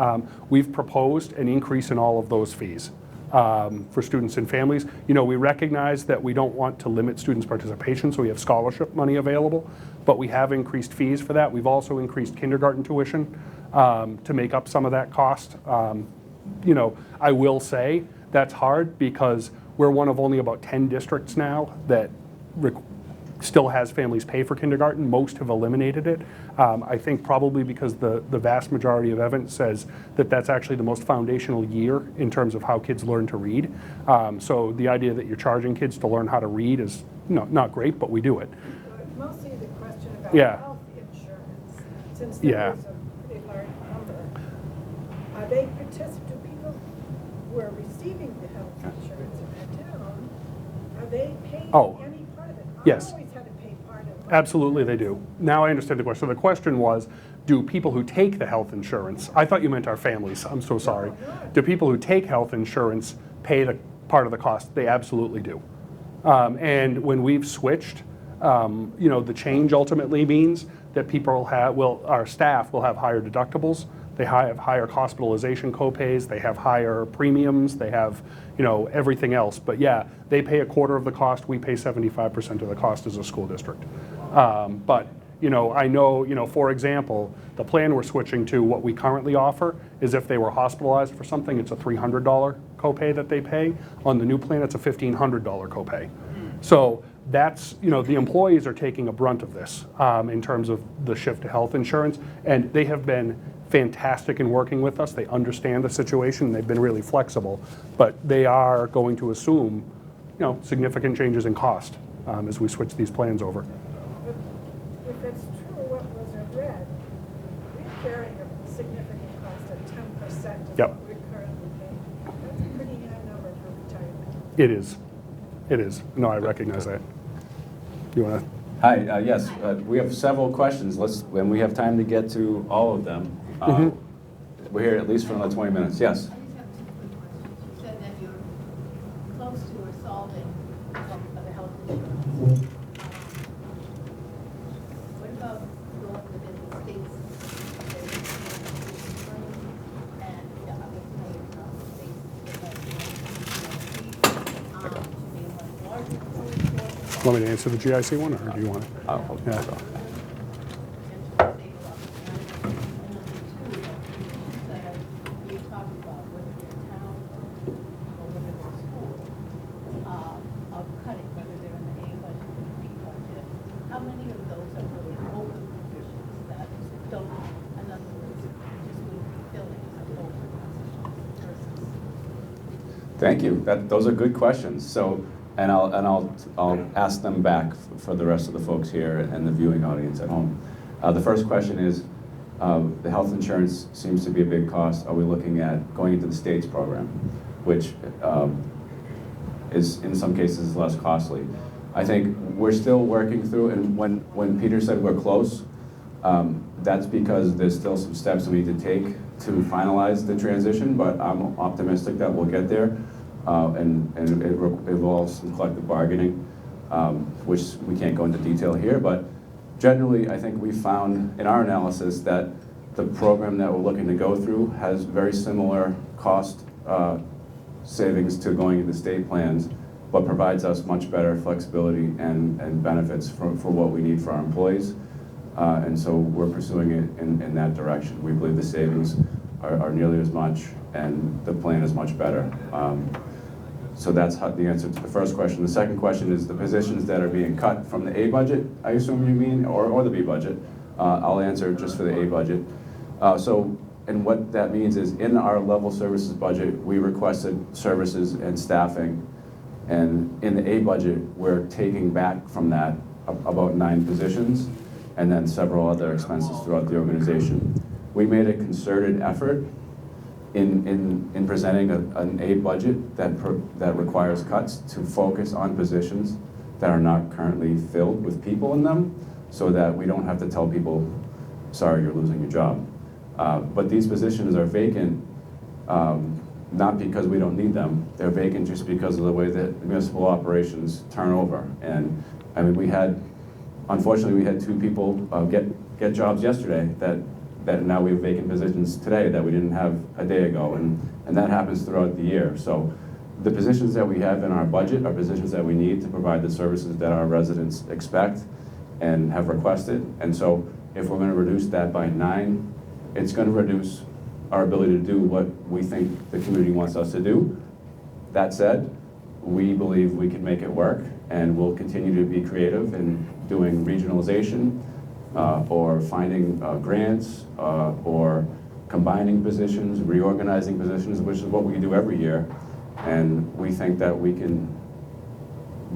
we've proposed an increase in all of those fees for students and families. You know, we recognize that we don't want to limit students' participation, so we have scholarship money available, but we have increased fees for that. We've also increased kindergarten tuition to make up some of that cost. You know, I will say that's hard because we're one of only about 10 districts now that still has families pay for kindergarten. Most have eliminated it. I think probably because the vast majority of evidence says that that's actually the most foundational year in terms of how kids learn to read. So the idea that you're charging kids to learn how to read is not great, but we do it. Mostly the question about Yeah. health insurance, since Yeah. there is a pretty large number. Are they do people who are receiving the health insurance in their town, are they paying Oh. any part of it? Yes. I always had to pay part of it. Absolutely they do. Now I understand the question. So the question was, do people who take the health insurance, I thought you meant our families, I'm so sorry. No. Do people who take health insurance pay the part of the cost? They absolutely do. And when we've switched, you know, the change ultimately means that people our staff will have higher deductibles, they have higher hospitalization copays, they have higher premiums, they have, you know, everything else. But yeah, they pay a quarter of the cost, we pay 75% of the cost as a school district. But, you know, I know, you know, for example, the plan we're switching to, what we currently offer is if they were hospitalized for something, it's a $300 copay that they pay. On the new plan, it's a $1,500 copay. So that's, you know, the employees are taking a brunt of this in terms of the shift to health insurance, and they have been fantastic in working with us. They understand the situation, they've been really flexible, but they are going to assume, you know, significant changes in cost as we switch these plans over. But if it's true what was read, we're carrying a significant cost of 10% of Yep. what we're currently paying. That's a pretty high number for retirement. It is. It is. No, I recognize that. You want to? Hi, yes, we have several questions. When we have time to get to all of them. We're here at least for another 20 minutes. Yes? I just have two quick questions. You said that you're close to or solving some of the health insurance. What about going within the states? And the other players of the states that have to be a much larger pool. Want me to answer the GIC one, or do you want to? Yeah. How many of those are really open positions that don't, in other words, just wouldn't be filling an open position versus? Thank you. Those are good questions. So, and I'll ask them back for the rest of the folks here and the viewing audience at home. The first question is, the health insurance seems to be a big cost. Are we looking at going into the states program, which is in some cases less costly? I think we're still working through, and when Peter said we're close, that's because there's still some steps we need to take to finalize the transition, but I'm optimistic that we'll get there. And it involves some collective bargaining, which we can't go into detail here, but generally I think we found in our analysis that the program that we're looking to go through has very similar cost savings to going into state plans, but provides us much better flexibility and benefits for what we need for our employees. And so we're pursuing it in that direction. We believe the savings are nearly as much, and the plan is much better. So that's the answer to the first question. The second question is the positions that are being cut from the A budget, I assume you mean, or the B budget. I'll answer just for the A budget. And what that means is in our level services budget, we requested services and staffing. And in the A budget, we're taking back from that about 9 positions and then several other expenses throughout the organization. We made a concerted effort in presenting an A budget that requires cuts to focus on positions that are not currently filled with people in them, so that we don't have to tell people, sorry, you're losing your job. But these positions are vacant, not because we don't need them. They're vacant just because of the way that municipal operations turn over. And I mean, unfortunately, we had 2 people get jobs yesterday that now we have vacant positions today that we didn't have a day ago, and that happens throughout the year. So the positions that we have in our budget are positions that we need to provide the services that our residents expect and have requested. And so if we're going to reduce that by 9, it's going to reduce our ability to do what we think the community wants us to do. That said, we believe we can make it work, and we'll continue to be creative in doing regionalization, or finding grants, or combining positions, reorganizing positions, which is what we do every year. And we think that we can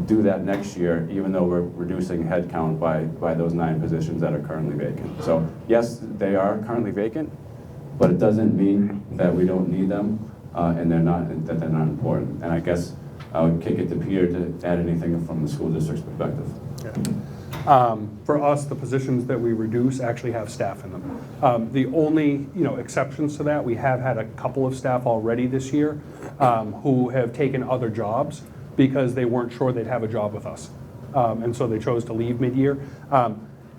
do that next year, even though we're reducing headcount by those 9 positions that are currently vacant. So yes, they are currently vacant, but it doesn't mean that we don't need them, and that they're not important. And I guess I would kick it to Peter to add anything from the school district's perspective. Yeah. For us, the positions that we reduce actually have staff in them. The only exceptions to that, we have had a couple of staff already this year who have taken other jobs because they weren't sure they'd have a job with us. And so they chose to leave mid-year.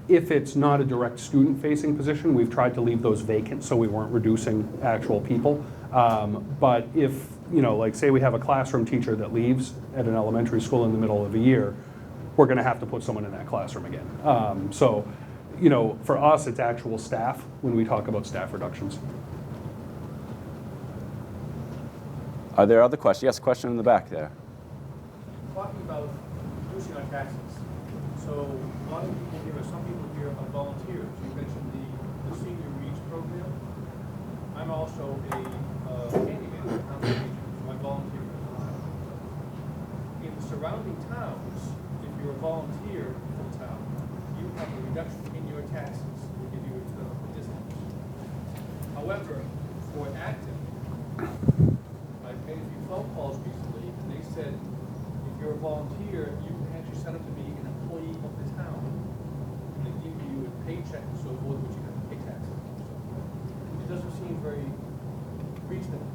If it's not a direct student-facing position, we've tried to leave those vacant so we weren't reducing actual people. But if, like say we have a classroom teacher that leaves at an elementary school in the middle of a year, we're going to have to put someone in that classroom again. So, for us, it's actual staff when we talk about staff reductions. Are there other questions? Yes, question in the back there. Talking about reducing our taxes. So a lot of people here, some people here are volunteers. You mentioned the Senior Reach program. I'm also a handyman in the town of Acton, so I volunteer for the town. In the surrounding towns, if you're a volunteer for the town, you have a reduction in your taxes if you were to distance. However, for Acton, I made a few phone calls recently, and they said, if you're a volunteer, you can actually set up to be an employee of the town. And they give you a paycheck and so forth, which you have to pay taxes on. It doesn't seem very reasonable.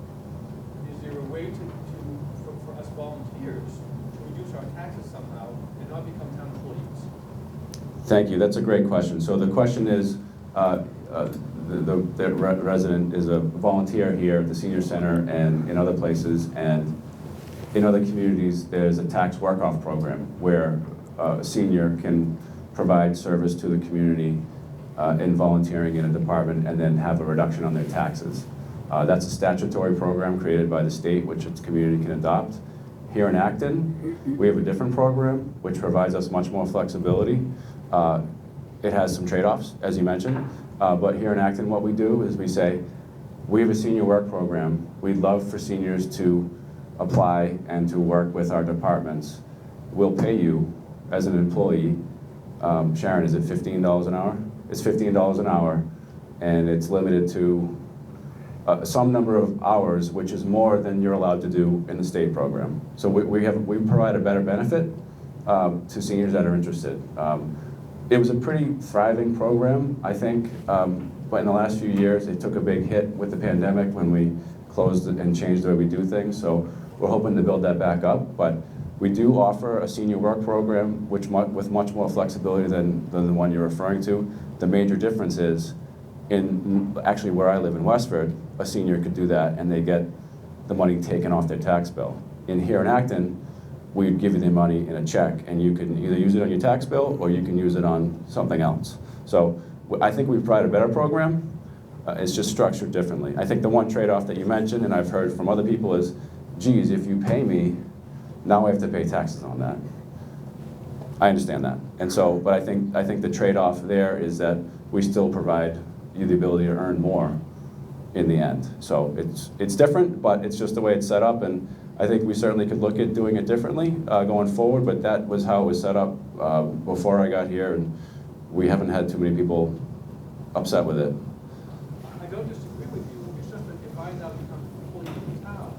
Is there a way for us volunteers to reduce our taxes somehow and not become town employees? Thank you. That's a great question. So the question is, the resident is a volunteer here at the senior center and in other places, and in other communities there's a tax work-off program where a senior can provide service to the community in volunteering in a department and then have a reduction on their taxes. That's a statutory program created by the state, which its community can adopt. Here in Acton, we have a different program which provides us much more flexibility. It has some trade-offs, as you mentioned, but here in Acton what we do is we say, we have a senior work program. We'd love for seniors to apply and to work with our departments. We'll pay you as an employee. Sharon, is it $15 an hour? It's $15 an hour, and it's limited to some number of hours, which is more than you're allowed to do in the state program. So we provide a better benefit to seniors that are interested. It was a pretty thriving program, I think, but in the last few years, it took a big hit with the pandemic when we closed and changed the way we do things. So we're hoping to build that back up. But we do offer a senior work program with much more flexibility than the one you're referring to. The major difference is, actually where I live in Westford, a senior could do that and they get the money taken off their tax bill. Here in Acton, we'd give you the money in a check, and you can either use it on your tax bill or you can use it on something else. So I think we provide a better program. It's just structured differently. I think the one trade-off that you mentioned, and I've heard from other people, is, geez, if you pay me, now I have to pay taxes on that. I understand that. And so, but I think the trade-off there is that we still provide you the ability to earn more in the end. So it's different, but it's just the way it's set up, and I think we certainly could look at doing it differently going forward, but that was how it was set up before I got here, and we haven't had too many people upset with it. I don't disagree with you. It's just that if I now become an employee of the town,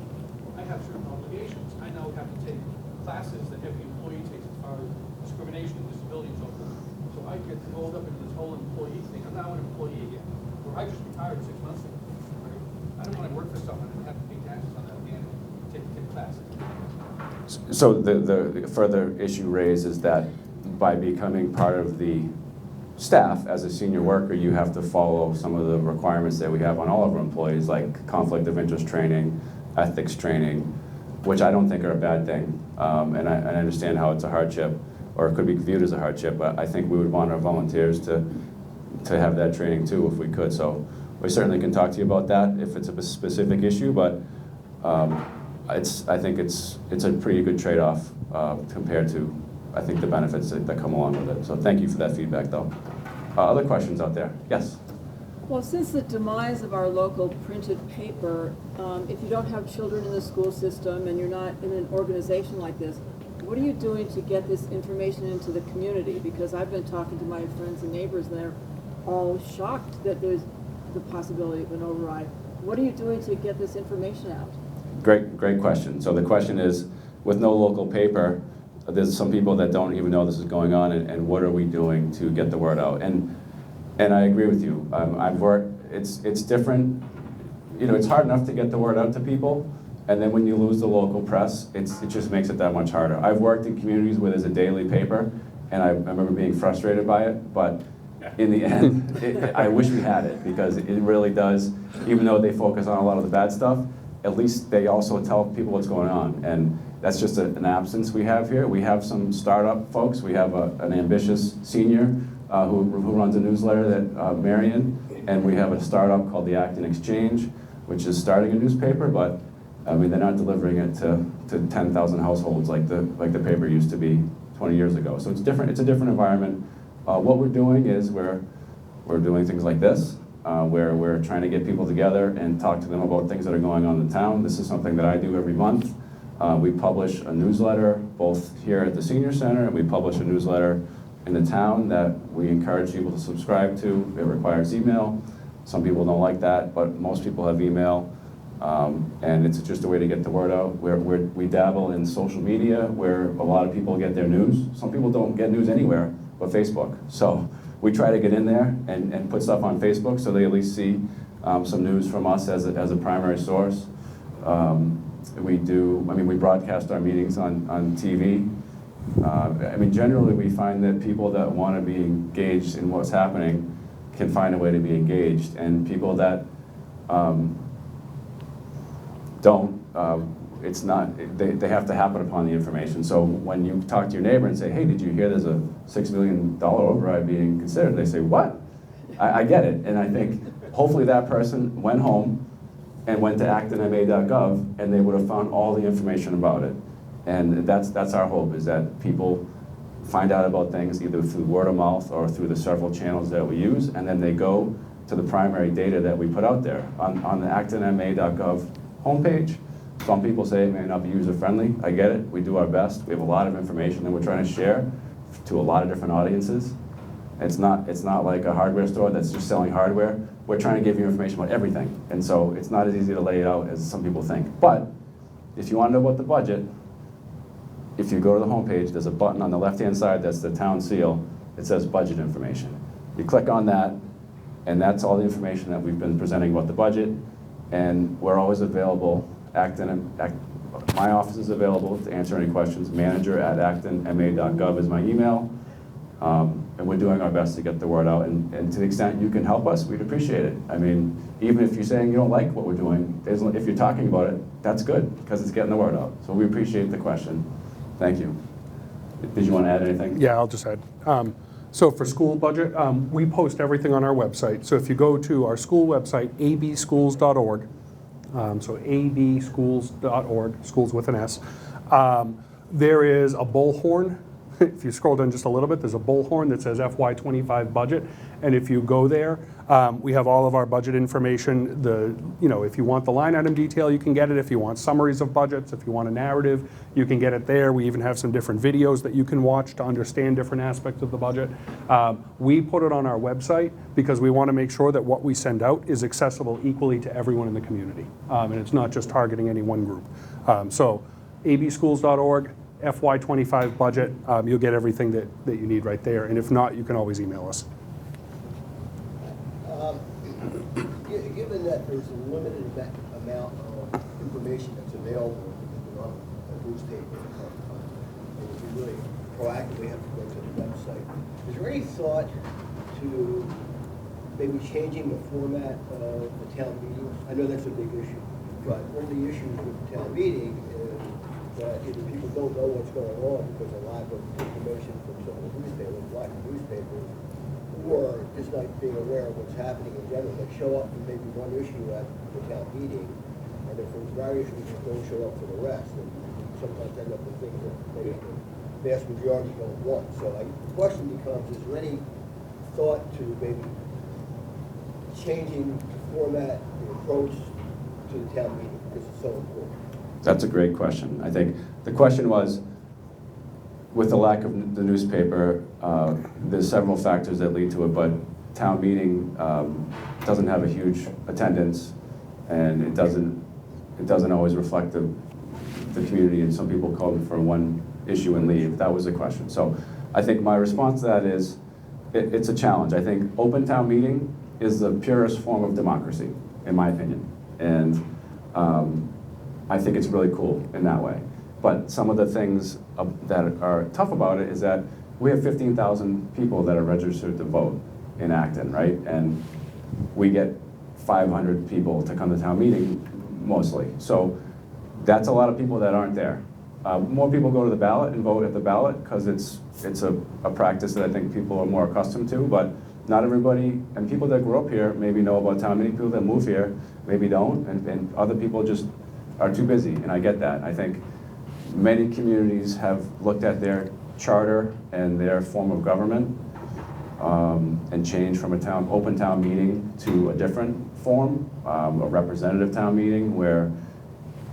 I have certain obligations. I now have to take classes that every employee takes as far as discrimination and disability and so forth. So I get rolled up into this whole employee thing. I'm now an employee again, where I just retired 6 months ago. Right? I don't want to work for someone and have to pay taxes on that again and take classes. So the further issue raised is that by becoming part of the staff as a senior worker, you have to follow some of the requirements that we have on all of our employees, like conflict of interest training, ethics training, which I don't think are a bad thing. And I understand how it's a hardship, or it could be viewed as a hardship, but I think we would want our volunteers to have that training too if we could. So we certainly can talk to you about that if it's a specific issue, but I think it's a pretty good trade-off compared to, I think, the benefits that come along with it. So thank you for that feedback, though. Other questions out there? Yes? Well, since the demise of our local printed paper, if you don't have children in the school system and you're not in an organization like this, what are you doing to get this information into the community? Because I've been talking to my friends and neighbors, and they're all shocked that there's the possibility of an override. What are you doing to get this information out? Great question. So the question is, with no local paper, there's some people that don't even know this is going on, and what are we doing to get the word out? And I agree with you. I've worked, it's different. You know, it's hard enough to get the word out to people, and then when you lose the local press, it just makes it that much harder. I've worked in communities where there's a daily paper, and I remember being frustrated by it, but in the end, I wish we had it, because it really does, even though they focus on a lot of the bad stuff, at least they also tell people what's going on. And that's just an absence we have here. We have some startup folks. We have an ambitious senior who runs a newsletter, that Marion, and we have a startup called the Acton Exchange, which is starting a newspaper, but I mean, they're not delivering it to 10,000 households like the paper used to be 20 years ago. So it's different. It's a different environment. What we're doing is we're doing things like this, where we're trying to get people together and talk to them about things that are going on in the town. This is something that I do every month. We publish a newsletter both here at the Senior Center, and we publish a newsletter in the town that we encourage people to subscribe to. It requires email. Some people don't like that, but most people have email. And it's just a way to get the word out. We dabble in social media, where a lot of people get their news. Some people don't get news anywhere but Facebook. So we try to get in there and put stuff on Facebook so they at least see some news from us as a primary source. We broadcast our meetings on TV. Generally we find that people that want to be engaged in what's happening can find a way to be engaged, and people that don't, they have to happen upon the information. So when you talk to your neighbor and say, hey, did you hear there's a $6 million override being considered? They say, what? I get it. And I think hopefully that person went home and went to actonma.gov, and they would have found all the information about it. And that's our hope, is that people find out about things either through word of mouth or through the several channels that we use, and then they go to the primary data that we put out there. On the actonma.gov homepage, some people say it may not be user-friendly. I get it. We do our best. We have a lot of information that we're trying to share to a lot of different audiences. It's not like a hardware store that's just selling hardware. We're trying to give you information about everything. And so it's not as easy to lay it out as some people think. But if you want to know about the budget, if you go to the homepage, there's a button on the left-hand side that's the town seal. It says budget information. You click on that, and that's all the information that we've been presenting about the budget. And we're always available. My office is available to answer any questions. Manager@actonma.gov is my email. And we're doing our best to get the word out, and to the extent you can help us, we'd appreciate it. I mean, even if you're saying you don't like what we're doing, if you're talking about it, that's good, because it's getting the word out. So we appreciate the question. Thank you. Did you want to add anything? Yeah, I'll just add. So for school budget, we post everything on our website. So if you go to our school website, abschools.org, so abschools.org, schools with an S, there is a bullhorn. If you scroll down just a little bit, there's a bullhorn that says FY25 budget. And if you go there, we have all of our budget information. If you want the line item detail, you can get it. If you want summaries of budgets, if you want a narrative, you can get it there. We even have some different videos that you can watch to understand different aspects of the budget. We put it on our website because we want to make sure that what we send out is accessible equally to everyone in the community. And it's not just targeting any one group. So abschools.org, FY25 budget, you'll get everything that you need right there. And if not, you can always email us. Given that there's a limited amount of information that's available on a newspaper, and if you really proactively have to go to the website, is there any thought to maybe changing the format of the town meetings? I know that's a big issue, but one of the issues with the town meeting is that either people don't know what's going on because of lack of information from some of the newspapers, lack of newspapers, or just not being aware of what's happening in general. They show up for maybe one issue at the town meeting, and if for various reasons don't show up for the rest, and sometimes end up with things that maybe the vast majority don't want. So the question becomes, is there any thought to maybe changing the format, the approach to the town meeting, because it's so important? That's a great question. I think the question was, with the lack of the newspaper, there's several factors that lead to it, but town meeting doesn't have a huge attendance, and it doesn't always reflect the community, and some people come for one issue and leave. That was the question. So I think my response to that is, it's a challenge. I think open town meeting is the purest form of democracy, in my opinion, and I think it's really cool in that way. But some of the things that are tough about it is that we have 15,000 people that are registered to vote in Acton, right? And we get 500 people to come to town meeting, mostly. So that's a lot of people that aren't there. More people go to the ballot and vote at the ballot because it's a practice that I think people are more accustomed to, but not everybody, and people that grew up here maybe know about town meeting. People that move here maybe don't, and other people just are too busy, and I get that. I think many communities have looked at their charter and their form of government and changed from a open town meeting to a different form, a representative town meeting, where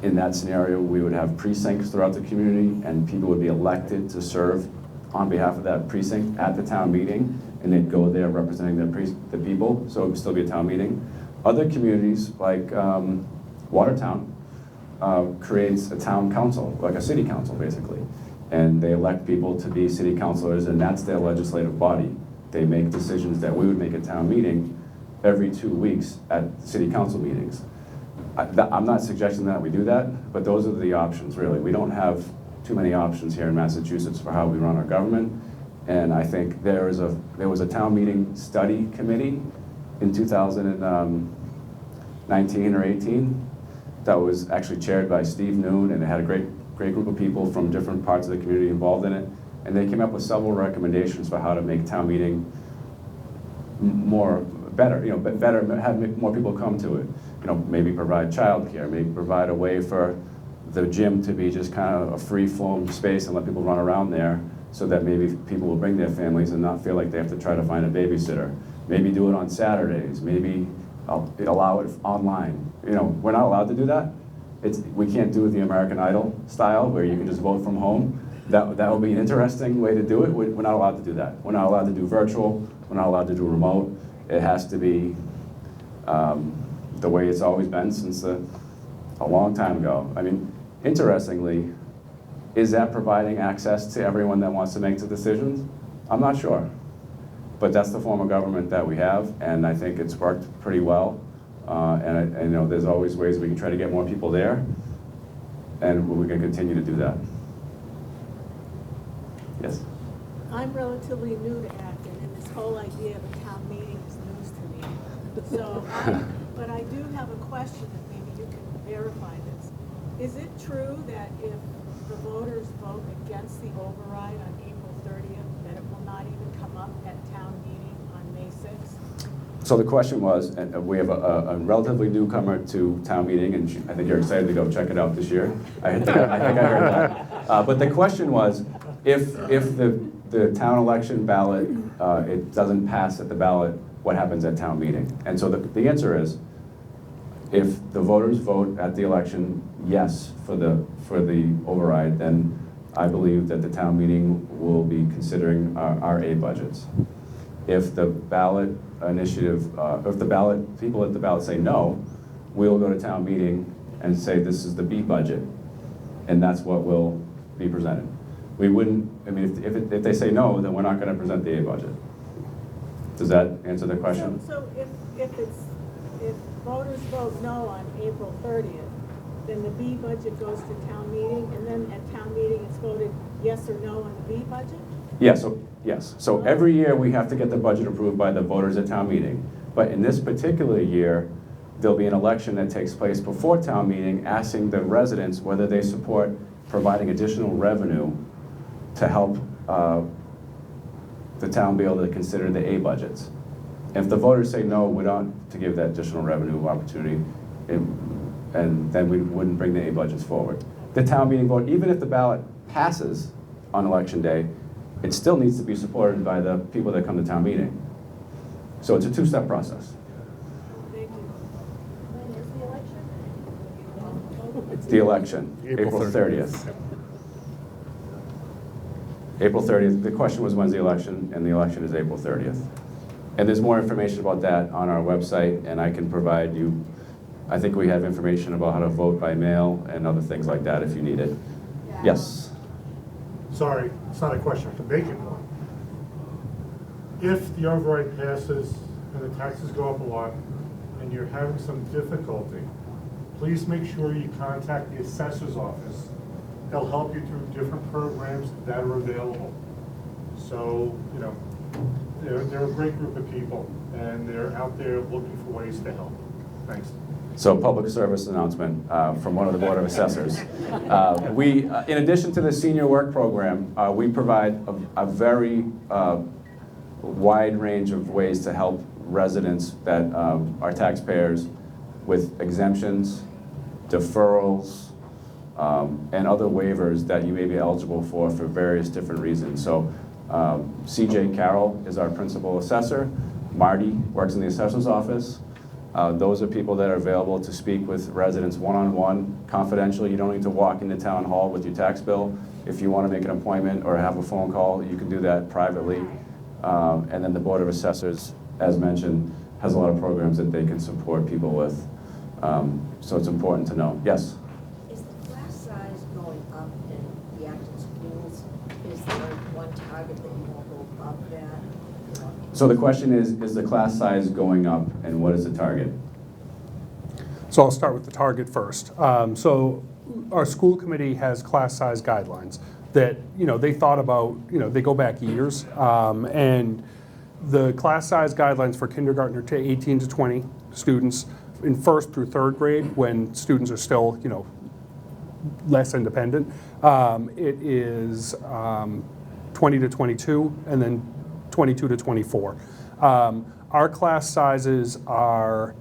in that scenario we would have precincts throughout the community and people would be elected to serve on behalf of that precinct at the town meeting, and they'd go there representing the people, so it would still be a town meeting. Other communities, like Watertown, creates a town council, like a city council basically. And they elect people to be city councilors, and that's their legislative body. They make decisions that we would make at town meeting every 2 weeks at city council meetings. I'm not suggesting that we do that, but those are the options really. We don't have too many options here in Massachusetts for how we run our government. And I think there was a town meeting study committee in 2019 or 18 that was actually chaired by Steve Noon, and it had a great group of people from different parts of the community involved in it. And they came up with several recommendations for how to make town meeting better, have more people come to it. Maybe provide childcare, maybe provide a way for the gym to be just kind of a free-flowing space and let people run around there, so that maybe people will bring their families and not feel like they have to try to find a babysitter. Maybe do it on Saturdays, maybe allow it online. We're not allowed to do that. We can't do it the American Idol style where you can just vote from home. That would be an interesting way to do it. We're not allowed to do that. We're not allowed to do virtual. We're not allowed to do remote. It has to be the way it's always been since a long time ago. I mean, interestingly, is that providing access to everyone that wants to make the decisions? I'm not sure. But that's the form of government that we have, and I think it's worked pretty well. And there's always ways we can try to get more people there, and we're going to continue to do that. Yes? I'm relatively new to Acton, and this whole idea of a town meeting is news to me. So, but I do have a question, and maybe you can verify this. Is it true that if the voters vote against the override on April 30th, that it will not even come up at town meeting on May 6th? So the question was, and we have a relatively newcomer to town meeting, and I think you're excited to go check it out this year. I think I heard that. But the question was, if the town election ballot, it doesn't pass at the ballot, what happens at town meeting? And so the answer is, if the voters vote at the election yes for the override, then I believe that the town meeting will be considering our A budgets. If the ballot initiative, if the ballot, people at the ballot say no, we'll go to town meeting and say this is the B budget, and that's what will be presented. We wouldn't, I mean, if they say no, then we're not going to present the A budget. Does that answer the question? So if voters vote no on April 30th, then the B budget goes to town meeting, and then at town meeting it's voted yes or no on the B budget? Yes. So every year we have to get the budget approved by the voters at town meeting. But in this particular year, there'll be an election that takes place before town meeting, asking the residents whether they support providing additional revenue to help the town be able to consider the A budgets. If the voters say no, we don't to give that additional revenue opportunity, and then we wouldn't bring the A budgets forward. The town meeting vote, even if the ballot passes on election day, it still needs to be supported by the people that come to town meeting. So it's a two-step process. Thank you. When is the election? The election, April 30th. April 30th, the question was when's the election, and the election is April 30th. And there's more information about that on our website, and I can provide you, I think we have information about how to vote by mail and other things like that if you need it. Yes? Sorry, it's not a question, I can make it one. If the override passes and the taxes go up a lot, and you're having some difficulty, please make sure you contact the assessor's office. They'll help you through different programs that are available. So, you know, they're a great group of people, and they're out there looking for ways to help. Thanks. So public service announcement from one of the Board of Assessors. We, in addition to the senior work program, we provide a very wide range of ways to help residents that are taxpayers with exemptions, deferrals, and other waivers that you may be eligible for various different reasons. So CJ Carroll is our principal assessor. Marty works in the assessor's office. Those are people that are available to speak with residents one-on-one, confidentially. You don't need to walk into town hall with your tax bill. If you want to make an appointment or have a phone call, you can do that privately. And then the Board of Assessors, as mentioned, has a lot of programs that they can support people with. So it's important to know. Yes? Is the class size going up in the Acton schools? Is there one target that you won't go above that? So the question is the class size going up, and what is the target? So I'll start with the target first. So our school committee has class size guidelines that, you know, they thought about, you know, they go back years. And the class size guidelines for kindergartner to 18 to 20 students in first through third grade, when students are still, you know, less independent, it is 20 to 22, and then 22 to 24. Our class sizes are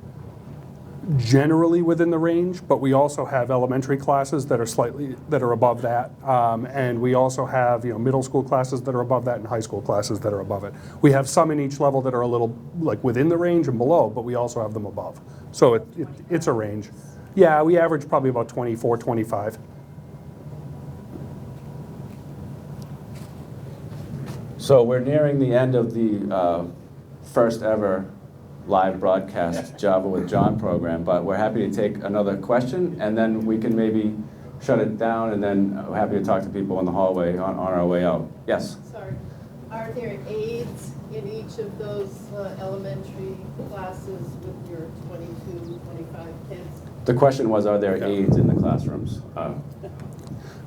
generally within the range, but we also have elementary classes that are above that, and we also have, you know, middle school classes that are above that and high school classes that are above it. We have some in each level that are a little like within the range and below, but we also have them above. So it's a range. Yeah, we average probably about 24, 25. So we're nearing the end of the first ever live broadcast Java with John program, but we're happy to take another question, and then we can maybe shut it down, and then we're happy to talk to people in the hallway on our way out. Yes? Sorry. Are there aides in each of those elementary classes with your 22, 25 kids? The question was, are there aides in the classrooms?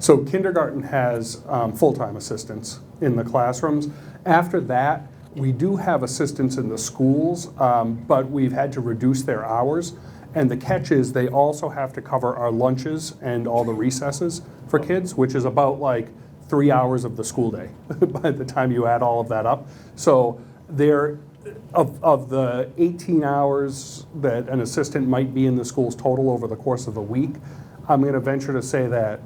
So kindergarten has full-time assistants in the classrooms. After that, we do have assistants in the schools, but we've had to reduce their hours. And the catch is they also have to cover our lunches and all the recesses for kids, which is about like 3 hours of the school day by the time you add all of that up. So there, of the 18 hours that an assistant might be in the schools total over the course of a week, I'm going to venture to say that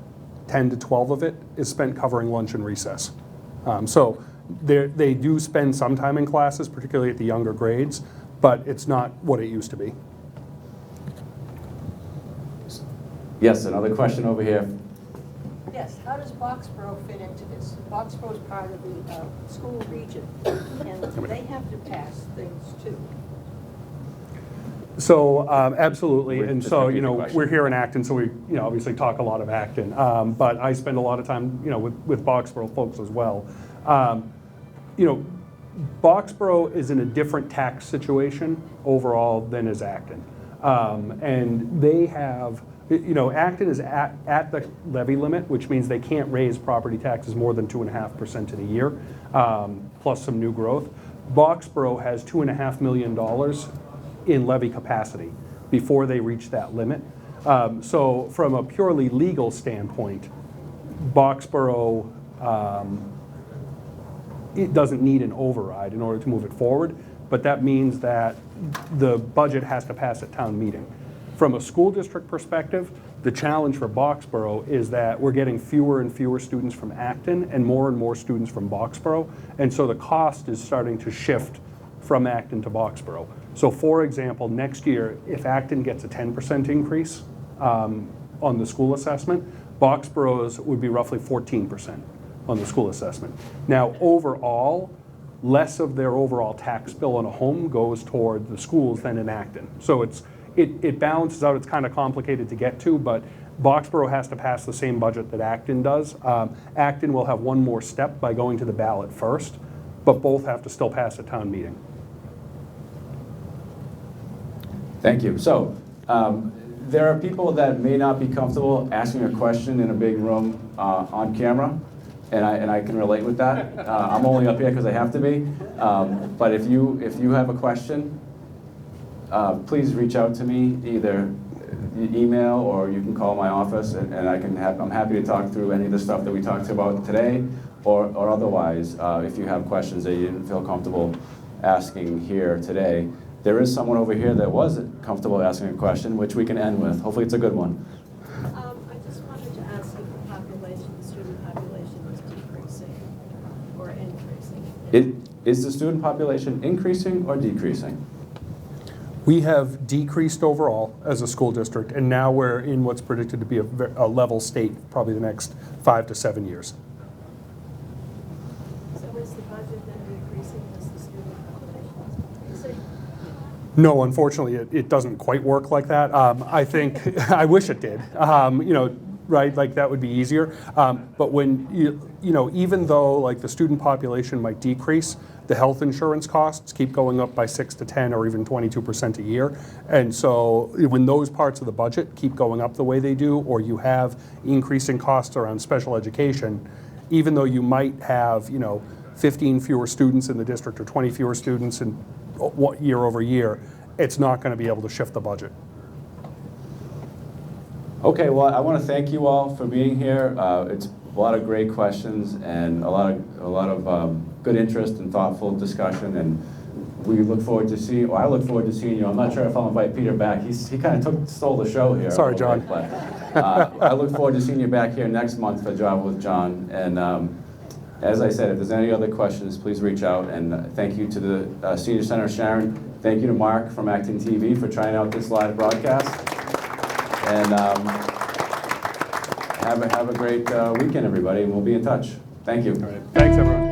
10 to 12 of it is spent covering lunch and recess. So they do spend some time in classes, particularly at the younger grades, but it's not what it used to be. Yes, another question over here. Yes, how does Boxborough fit into this? Boxborough is part of the school region, and they have to pass things too. So absolutely, and Just so repeat the question. we're here in Acton, so we obviously talk a lot of Acton, but I spend a lot of time with Boxborough folks as well. Boxborough is in a different tax situation overall than is Acton, and they have. Acton is at the levy limit, which means they can't raise property taxes more than 2.5% in a year, plus some new growth. Boxborough has $2.5 million in levy capacity before they reach that limit. So from a purely legal standpoint, Boxborough, it doesn't need an override in order to move it forward, but that means that the budget has to pass at town meeting. From a school district perspective, the challenge for Boxborough is that we're getting fewer and fewer students from Acton and more students from Boxborough, and so the cost is starting to shift from Acton to Boxborough. So for example, next year, if Acton gets a 10% increase on the school assessment, Boxborough's would be roughly 14% on the school assessment. Now overall, less of their overall tax bill on a home goes toward the schools than in Acton. So it balances out. It's kind of complicated to get to, but Boxborough has to pass the same budget that Acton does. Acton will have one more step by going to the ballot first, but both have to still pass at town meeting. Thank you. So there are people that may not be comfortable asking a question in a big room on camera, and I can relate with that. I'm only up here because I have to be. But if you have a question, please reach out to me, either email or you can call my office, and I'm happy to talk through any of the stuff that we talked about today, or otherwise, if you have questions that you didn't feel comfortable asking here today. There is someone over here that wasn't comfortable asking a question, which we can end with. Hopefully it's a good one. I just wanted to ask if the student population is decreasing or increasing. Is the student population increasing or decreasing? We have decreased overall as a school district, and now we're in what's predicted to be a level state probably the next 5 to 7 years. So is the budget then decreasing as the student population is increasing? No, unfortunately, it doesn't quite work like that. I think, I wish it did, right? Like that would be easier. But when, even though like the student population might decrease, the health insurance costs keep going up by 6 to 10 or even 22% a year. And so when those parts of the budget keep going up the way they do, or you have increasing costs around special education, even though you might have, 15 fewer students in the district or 20 fewer students in year over year, it's not going to be able to shift the budget. Okay, well, I want to thank you all for being here. It's a lot of great questions and a lot of good interest and thoughtful discussion, and we look forward to seeing. Well, I look forward to seeing you. I'm not sure if I'll invite Peter back. He kind of stole the show here. Sorry, John. Bit, but I look forward to seeing you back here next month for Java with John. And as I said, if there's any other questions, please reach out. And thank you to the Senior Center, Sharon. Thank you to Mark from ActonTV for trying out this live broadcast. And have a great weekend, everybody, and we'll be in touch. Thank you. All right. Thanks, everyone.